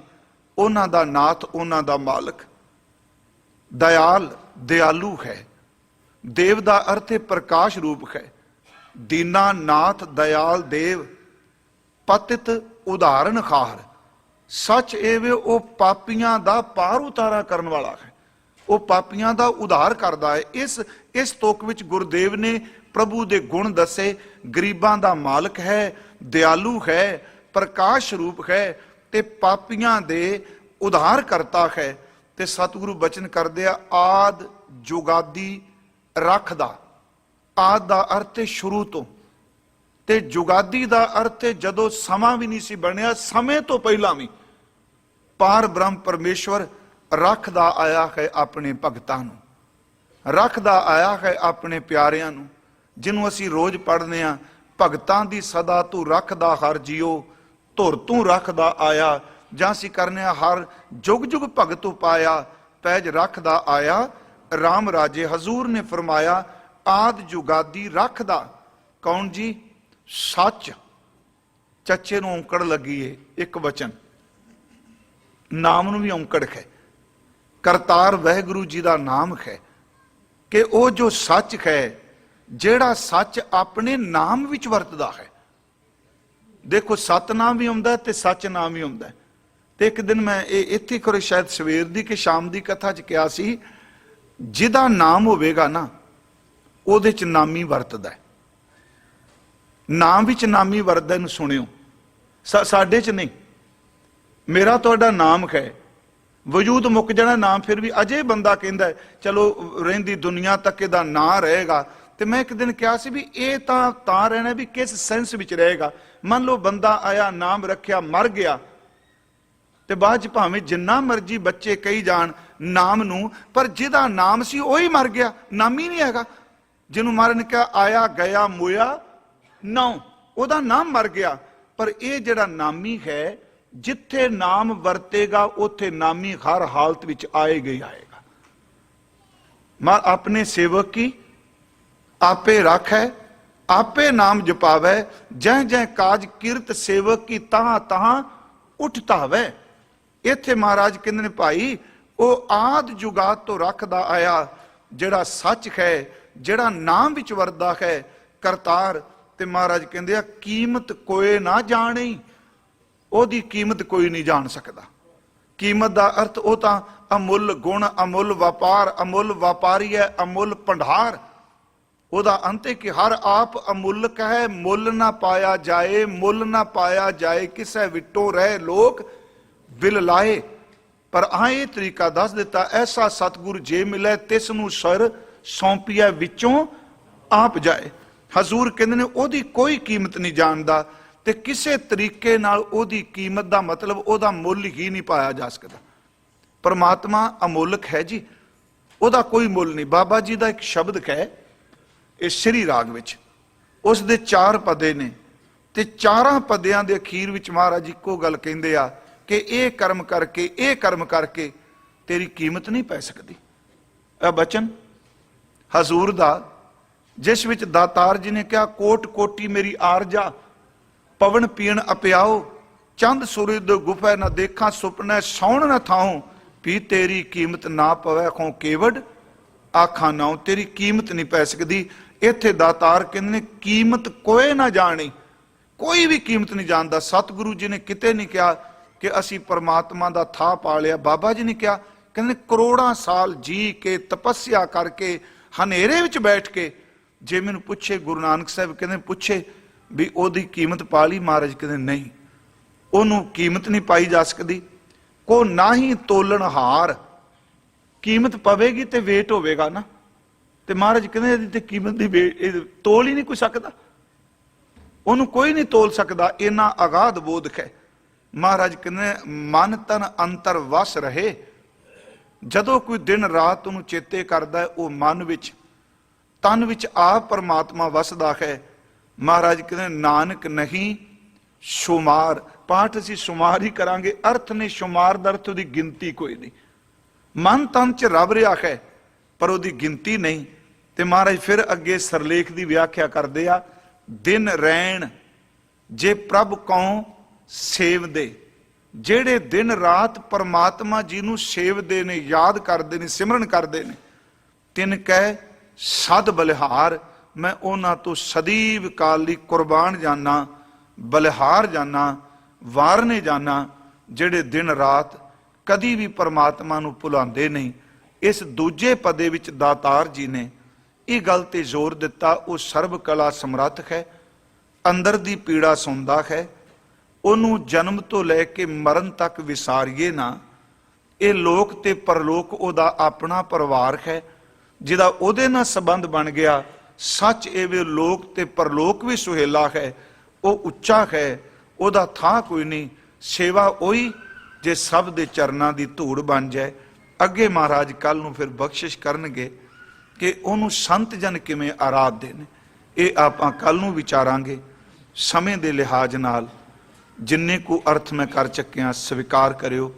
ਉਹਨਾਂ ਦਾ ਨਾਥ, ਉਹਨਾਂ ਦਾ ਮਾਲਕ। ਦਇਆਲ ਦਿਆਲੂ ਹੈ। ਦੇਵ ਦਾ ਅਰਥ ਹੈ ਪ੍ਰਕਾਸ਼ ਰੂਪ ਹੈ। ਦੀਨਾ ਨਾਥ ਦਇਆਲ ਦੇਵ, ਪਤਿਤ ਉਦਾਹਰਨ ਖਾਰ। ਸੱਚ ਇਹ ਵੇ ਉਹ ਪਾਪੀਆਂ ਦਾ ਪਾਰ ਉਤਾਰਾ ਕਰਨ ਵਾਲਾ ਹੈ, ਉਹ ਪਾਪੀਆਂ ਦਾ ਉਧਾਰ ਕਰਦਾ ਹੈ। ਇਸ ਤੁਕ ਵਿੱਚ ਗੁਰਦੇਵ ਨੇ ਪ੍ਰਭੂ ਦੇ ਗੁਣ ਦੱਸੇ। ਗਰੀਬਾਂ ਦਾ ਮਾਲਕ ਹੈ, ਦਿਆਲੂ ਹੈ, ਪ੍ਰਕਾਸ਼ ਰੂਪ ਹੈ ਤੇ ਪਾਪੀਆਂ ਦੇ ਉਧਾਰ ਕਰਤਾ ਹੈ। ਤੇ ਸਤਿਗੁਰੂ ਬਚਨ ਕਰਦੇ ਆ, ਆਦ ਜੁਗਾਦੀ ਰੱਖਦਾ। ਆਦ ਦਾ ਅਰਥ ਹੈ ਸ਼ੁਰੂ ਤੋਂ, ਤੇ ਜੁਗਾਦੀ ਦਾ ਅਰਥ ਹੈ ਜਦੋਂ ਸਮਾਂ ਵੀ ਨਹੀਂ ਸੀ ਬਣਿਆ, ਸਮੇਂ ਤੋਂ ਪਹਿਲਾਂ ਵੀ ਪਾਰ ਬ੍ਰਹਮ ਪਰਮੇਸ਼ਵਰ ਰੱਖਦਾ ਆਇਆ ਹੈ ਆਪਣੇ ਭਗਤਾਂ ਨੂੰ, ਰੱਖਦਾ ਆਇਆ ਹੈ ਆਪਣੇ ਪਿਆਰਿਆਂ ਨੂੰ। ਜਿਹਨੂੰ ਅਸੀਂ ਰੋਜ਼ ਪੜ੍ਹਦੇ ਹਾਂ, ਭਗਤਾਂ ਦੀ ਸਦਾ ਤੂੰ ਰੱਖਦਾ ਹਰ ਜੀਓ, ਧੁਰ ਤੂੰ ਰੱਖਦਾ ਆਇਆ। ਜਾਂ ਅਸੀਂ ਕਰਨੇ ਆ, ਹਰ ਜੁਗ ਜੁਗ ਭਗਤ ਉਪਾਇਆ, ਪੈਜ ਰੱਖਦਾ ਆਇਆ ਰਾਮ ਰਾਜੇ। ਹਜ਼ੂਰ ਨੇ ਫਰਮਾਇਆ, ਆਦ ਜੁਗਾਦੀ ਰੱਖਦਾ। ਕੌਣ ਜੀ? ਸੱਚ। ਚੱਚੇ ਨੂੰ ਔਂਕੜ ਲੱਗੀ ਏ, ਇੱਕ ਵਚਨ। ਨਾਮ ਨੂੰ ਵੀ ਔਂਕੜ ਹੈ। ਕਰਤਾਰ ਵਾਹਿਗੁਰੂ ਜੀ ਦਾ ਨਾਮ ਹੈ ਕਿ ਉਹ ਜੋ ਸੱਚ ਹੈ, ਜਿਹੜਾ ਸੱਚ ਆਪਣੇ ਨਾਮ ਵਿੱਚ ਵਰਤਦਾ ਹੈ। ਦੇਖੋ, ਸਤਨਾਮ ਵੀ ਆਉਂਦਾ ਤੇ ਸੱਚ ਨਾਮ ਵੀ ਆਉਂਦਾ। ਤੇ ਇੱਕ ਦਿਨ ਮੈਂ ਇਹ ਇੱਥੇ ਕਰੋ, ਸ਼ਾਇਦ ਸਵੇਰ ਦੀ ਕਿ ਸ਼ਾਮ ਦੀ ਕਥਾ 'ਚ ਕਿਹਾ ਸੀ, ਜਿਹਦਾ ਨਾਮ ਹੋਵੇਗਾ ਨਾ, ਉਹਦੇ 'ਚ ਨਾਮੀ ਵਰਤਦਾ। ਨਾਮ ਵਿੱਚ ਨਾਮੀ ਵਰਤਦਾ, ਇਹਨੂੰ ਸੁਣਿਓ। ਸਾਡੇ 'ਚ ਨਹੀਂ। ਮੇਰਾ ਤੁਹਾਡਾ ਨਾਮ ਹੈ, ਵਜੂਦ ਮੁੱਕ ਜਾਣਾ, ਨਾਮ ਫਿਰ ਵੀ ਅਜੇ ਬੰਦਾ ਕਹਿੰਦਾ ਚਲੋ ਰਹਿੰਦੀ ਦੁਨੀਆ ਤੱਕ ਇਹਦਾ ਨਾਂ ਰਹੇਗਾ। ਤੇ ਮੈਂ ਇੱਕ ਦਿਨ ਕਿਹਾ ਸੀ ਵੀ ਇਹ ਤਾਂ ਰਹਿਣਾ ਵੀ ਕਿਸ ਸੈਂਸ ਵਿੱਚ ਰਹੇਗਾ। ਮੰਨ ਲਓ ਬੰਦਾ ਆਇਆ, ਨਾਮ ਰੱਖਿਆ, ਮਰ ਗਿਆ, ਤੇ ਬਾਅਦ ਚ ਭਾਵੇਂ ਜਿੰਨਾ ਮਰਜੀ ਬੱਚੇ ਕਹੀ ਜਾਣ ਨਾਮ ਨੂੰ, ਪਰ ਜਿਹਦਾ ਨਾਮ ਸੀ ਉਹੀ ਮਰ ਗਿਆ, ਨਾਮ ਹੀ ਨਹੀਂ ਹੈਗਾ। ਜਿਹਨੂੰ ਮਾਰਨ ਕਿਹਾ ਆਇਆ ਗਿਆ ਮੋਇਆ ਨਾਉ, ਉਹਦਾ ਨਾਮ ਮਰ ਗਿਆ। ਪਰ ਇਹ ਜਿਹੜਾ ਨਾਮੀ ਹੈ, ਜਿੱਥੇ ਨਾਮ ਵਰਤੇਗਾ ਉੱਥੇ ਨਾਮੀ ਹਰ ਹਾਲਤ ਵਿੱਚ ਆਏਗਾ ਹੀ ਆਏਗਾ। ਮਾਂ ਆਪਣੇ ਸੇਵਕ ਕੀ ਆਪੇ ਰੱਖੈ, ਆਪੇ ਨਾਮ ਜਪਾਵੈ, ਜਹ ਜਹ ਕਾਜ ਕਿਰਤ ਸੇਵਕ ਕੀ ਤਹਾਂ ਤਹਾਂ ਉਠਤਾਵੈ। ਇੱਥੇ ਮਹਾਰਾਜ ਕਹਿੰਦੇ ਨੇ ਭਾਈ, ਉਹ ਆਦ ਜੁਗਾਤ ਤੋਂ ਰੱਖਦਾ ਆਇਆ, ਜਿਹੜਾ ਸੱਚ ਹੈ, ਜਿਹੜਾ ਨਾਮ ਵਿੱਚ ਵਰਦਾ ਹੈ, ਕਰਤਾਰ। ਤੇ ਮਹਾਰਾਜ ਕਹਿੰਦੇ ਆ, ਕੀਮਤ ਕੋਏ ਨਾ ਜਾਣੀ। ਉਹਦੀ ਕੀਮਤ ਕੋਈ ਨਹੀਂ ਜਾਣ ਸਕਦਾ। ਕੀਮਤ ਦਾ ਅਰਥ ਉਹ ਤਾਂ ਅਮੁੱਲ ਗੁਣ, ਅਮੁੱਲ ਵਪਾਰ, ਅਮੁੱਲ ਵਪਾਰੀ ਹੈ, ਅਮੁੱਲ ਭੰਡਾਰ। ਉਹਦਾ ਅੰਤ ਹੈ ਕਿ ਹਰ ਆਪ ਅਮੁੱਲਕ ਹੈ, ਮੁੱਲ ਨਾ ਪਾਇਆ ਜਾਏ, ਮੁੱਲ ਨਾ ਪਾਇਆ ਜਾਏ, ਕਿਸੇ ਵਿਟੋ ਰਹਿ ਲੋਕ ਵਿਲ ਲਾਏ। ਪਰ ਆ ਇਹ ਤਰੀਕਾ ਦੱਸ ਦਿੱਤਾ, ਐਸਾ ਸਤਿਗੁਰ ਜੇ ਮਿਲੇ, ਤਿਸ ਨੂੰ ਸਰ ਸੌਂਪੀਆ ਵਿੱਚੋਂ ਆਪ ਜਾਏ। ਹਜ਼ੂਰ ਕਹਿੰਦੇ ਨੇ ਉਹਦੀ ਕੋਈ ਕੀਮਤ ਨਹੀਂ ਜਾਣਦਾ, ਤੇ ਕਿਸੇ ਤਰੀਕੇ ਨਾਲ ਉਹਦੀ ਕੀਮਤ ਦਾ ਮਤਲਬ ਉਹਦਾ ਮੁੱਲ ਹੀ ਨਹੀਂ ਪਾਇਆ ਜਾ ਸਕਦਾ। ਪਰਮਾਤਮਾ ਅਮੋਲਕ ਹੈ ਜੀ, ਉਹਦਾ ਕੋਈ ਮੁੱਲ ਨਹੀਂ। ਬਾਬਾ ਜੀ ਦਾ ਇੱਕ ਸ਼ਬਦ ਹੈ ਇਸ ਸ੍ਰੀ ਰਾਗ ਵਿੱਚ, ਉਸ ਦੇ 4 ਪਦੇ ਨੇ, ਤੇ 4 ਪਦਿਆਂ ਦੇ ਅਖੀਰ ਵਿੱਚ ਮਹਾਰਾਜ ਇੱਕੋ ਗੱਲ ਕਹਿੰਦੇ ਆ ਕਿ ਇਹ ਕਰਮ ਕਰਕੇ, ਇਹ ਕਰਮ ਕਰਕੇ ਤੇਰੀ ਕੀਮਤ ਨਹੀਂ ਪੈ ਸਕਦੀ। ਇਹ ਬਚਨ ਹਜ਼ੂਰ ਦਾ, ਜਿਸ ਵਿੱਚ ਦਾਤਾਰ ਜੀ ਨੇ ਕਿਹਾ, ਕੋਟ ਕੋਟੀ ਮੇਰੀ ਆਰਜਾ, ਪਵਨ ਪੀਣ ਅਪਿਆਓ, ਚੰਦ ਸੂਰਜ ਗੁਫੈ ਨਾ ਦੇਖਾਂ ਸੁਪਨੇ, ਸੌਣ ਨਾ ਥਾਉ, ਵੀ ਤੇਰੀ ਕੀਮਤ ਨਾ ਪਵੈ ਖੋ ਕੇਵਡ ਆਖਾਂ ਨਾਉ। ਤੇਰੀ ਕੀਮਤ ਨਹੀਂ ਪੈ ਸਕਦੀ। ਇੱਥੇ ਦਾਤਾਰ ਕਹਿੰਦੇ ਨੇ ਕੀਮਤ ਕੋਏ ਨਾ ਜਾਣੀ, ਕੋਈ ਵੀ ਕੀਮਤ ਨਹੀਂ ਜਾਣਦਾ। ਸਤਿਗੁਰੂ ਜੀ ਨੇ ਕਿਤੇ ਨਹੀਂ ਕਿਹਾ ਕਿ ਅਸੀਂ ਪਰਮਾਤਮਾ ਦਾ ਥਾਂ ਪਾ ਲਿਆ। ਬਾਬਾ ਜੀ ਨੇ ਕਿਹਾ, ਕਹਿੰਦੇ ਕਰੋੜਾਂ ਸਾਲ ਜੀ ਕੇ ਤਪੱਸਿਆ ਕਰਕੇ ਹਨੇਰੇ ਵਿੱਚ ਬੈਠ ਕੇ ਜੇ ਮੈਨੂੰ ਪੁੱਛੇ, ਗੁਰੂ ਨਾਨਕ ਸਾਹਿਬ ਕਹਿੰਦੇ ਪੁੱਛੇ ਵੀ ਉਹਦੀ ਕੀਮਤ ਪਾ ਲਈ? ਮਹਾਰਾਜ ਕਹਿੰਦੇ ਨਹੀਂ, ਉਹਨੂੰ ਕੀਮਤ ਨਹੀਂ ਪਾਈ ਜਾ ਸਕਦੀ। ਕੋ ਨਾ ਹੀ ਤੋਲਣ ਹਾਰ, ਕੀਮਤ ਪਵੇਗੀ ਤੇ ਵੇਟ ਹੋਵੇਗਾ ਨਾ। ਤੇ ਮਹਾਰਾਜ ਕਹਿੰਦੇ ਇਹਦੀ ਤੇ ਕੀਮਤ ਦੀ ਇਹ ਤੋਲ ਹੀ ਨਹੀਂ ਕੋਈ ਸਕਦਾ, ਉਹਨੂੰ ਕੋਈ ਨਹੀਂ ਤੋਲ ਸਕਦਾ, ਇੰਨਾ ਅਗਾਧ ਬੋਧਕ ਹੈ। ਮਹਾਰਾਜ ਕਹਿੰਦੇ ਮਨ ਤਨ ਅੰਤਰ ਵਸ ਰਹੇ। ਜਦੋਂ ਕੋਈ ਦਿਨ ਰਾਤ ਉਹਨੂੰ ਚੇਤੇ ਕਰਦਾ, ਉਹ ਮਨ ਵਿੱਚ ਤਨ ਵਿੱਚ ਆਪ ਪਰਮਾਤਮਾ ਵਸਦਾ ਹੈ। ਮਹਾਰਾਜ ਕਹਿੰਦੇ ਨਾਨਕ ਨਹੀਂ ਸ਼ੁਮਾਰ, ਪਾਠ ਅਸੀਂ ਸ਼ੁਮਾਰ ਹੀ ਕਰਾਂਗੇ, ਅਰਥ ਨੇ ਸ਼ੁਮਾਰ ਦਾ ਅਰਥ ਉਹਦੀ ਗਿਣਤੀ ਕੋਈ ਨਹੀਂ। ਮਨ ਤਨ ਚ ਰੱਬ ਰਿਹਾ ਹੈ ਪਰ ਉਹਦੀ ਗਿਣਤੀ ਨਹੀਂ। ਤੇ ਮਹਾਰਾਜ ਫਿਰ ਅੱਗੇ ਸਰਲੇਖ ਦੀ ਵਿਆਖਿਆ ਕਰਦੇ ਆ, ਦਿਨ ਰੈਣ ਜੇ ਪ੍ਰਭ ਕਉ ਸੇਵਦੇ, ਜਿਹੜੇ ਦਿਨ ਰਾਤ ਪਰਮਾਤਮਾ ਜੀ ਨੂੰ ਸੇਵਦੇ ਨੇ, ਯਾਦ ਕਰਦੇ ਨੇ, ਸਿਮਰਨ ਕਰਦੇ ਨੇ, ਤਿਨ ਕਹਿ ਸਦ ਬਲਿਹਾਰ, ਮੈਂ ਉਹਨਾਂ ਤੋਂ ਸਦੀਵ ਕਾਲ ਲਈ ਕੁਰਬਾਨ ਜਾਨਾ, ਬਲਿਹਾਰ ਜਾਨਾ, ਵਾਰਨੇ ਜਾਨਾ, ਜਿਹੜੇ ਦਿਨ ਰਾਤ ਕਦੀ ਵੀ ਪਰਮਾਤਮਾ ਨੂੰ ਭੁਲਾਉਂਦੇ ਨਹੀਂ। ਇਸ ਦੂਜੇ ਪਦੇ ਵਿੱਚ ਦਾਤਾਰ ਜੀ ਨੇ ਇਹ ਗੱਲ ਤੇ ਜ਼ੋਰ ਦਿੱਤਾ, ਉਹ ਸਰਬ ਕਲਾ ਸਮਰੱਥ ਹੈ, ਅੰਦਰ ਦੀ ਪੀੜਾ ਸੁਣਦਾ ਹੈ, ਉਹਨੂੰ ਜਨਮ ਤੋਂ ਲੈ ਕੇ ਮਰਨ ਤੱਕ ਵਿਸਾਰੀਏ ਨਾ। ਇਹ ਲੋਕ ਤੇ ਪਰਲੋਕ ਉਹਦਾ ਆਪਣਾ ਪਰਿਵਾਰ ਹੈ, ਜਿਹਦਾ ਉਹਦੇ ਨਾਲ ਸੰਬੰਧ ਬਣ ਗਿਆ। ਸੱਚ ਇਹ ਵੀ ਲੋਕ ਤੇ ਪਰਲੋਕ ਵੀ ਸੁਹੇਲਾ ਹੈ, ਉਹ ਉੱਚਾ ਹੈ, ਉਹਦਾ ਥਾਂ ਕੋਈ ਨਹੀਂ। ਸੇਵਾ ਉਹੀ ਜੇ ਸਭ ਦੇ ਚਰਨਾਂ ਦੀ ਧੂੜ ਬਣ ਜਾਏ। ਅੱਗੇ ਮਹਾਰਾਜ ਕੱਲ ਨੂੰ ਫਿਰ ਬਖਸ਼ਿਸ਼ ਕਰਨਗੇ ਕਿ ਉਹਨੂੰ ਸੰਤ ਜਨ ਕਿਵੇਂ ਆਰਾਧਦੇ ਨੇ। ਇਹ ਆਪਾਂ ਕੱਲ ਨੂੰ ਵਿਚਾਰਾਂਗੇ। ਸਮੇਂ ਦੇ ਲਿਹਾਜ਼ ਨਾਲ ਜਿੰਨੇ ਕੁ ਅਰਥ ਮੈਂ ਕਰ ਚੱਕਿਆ ਸਵੀਕਾਰ ਕਰਿਓ।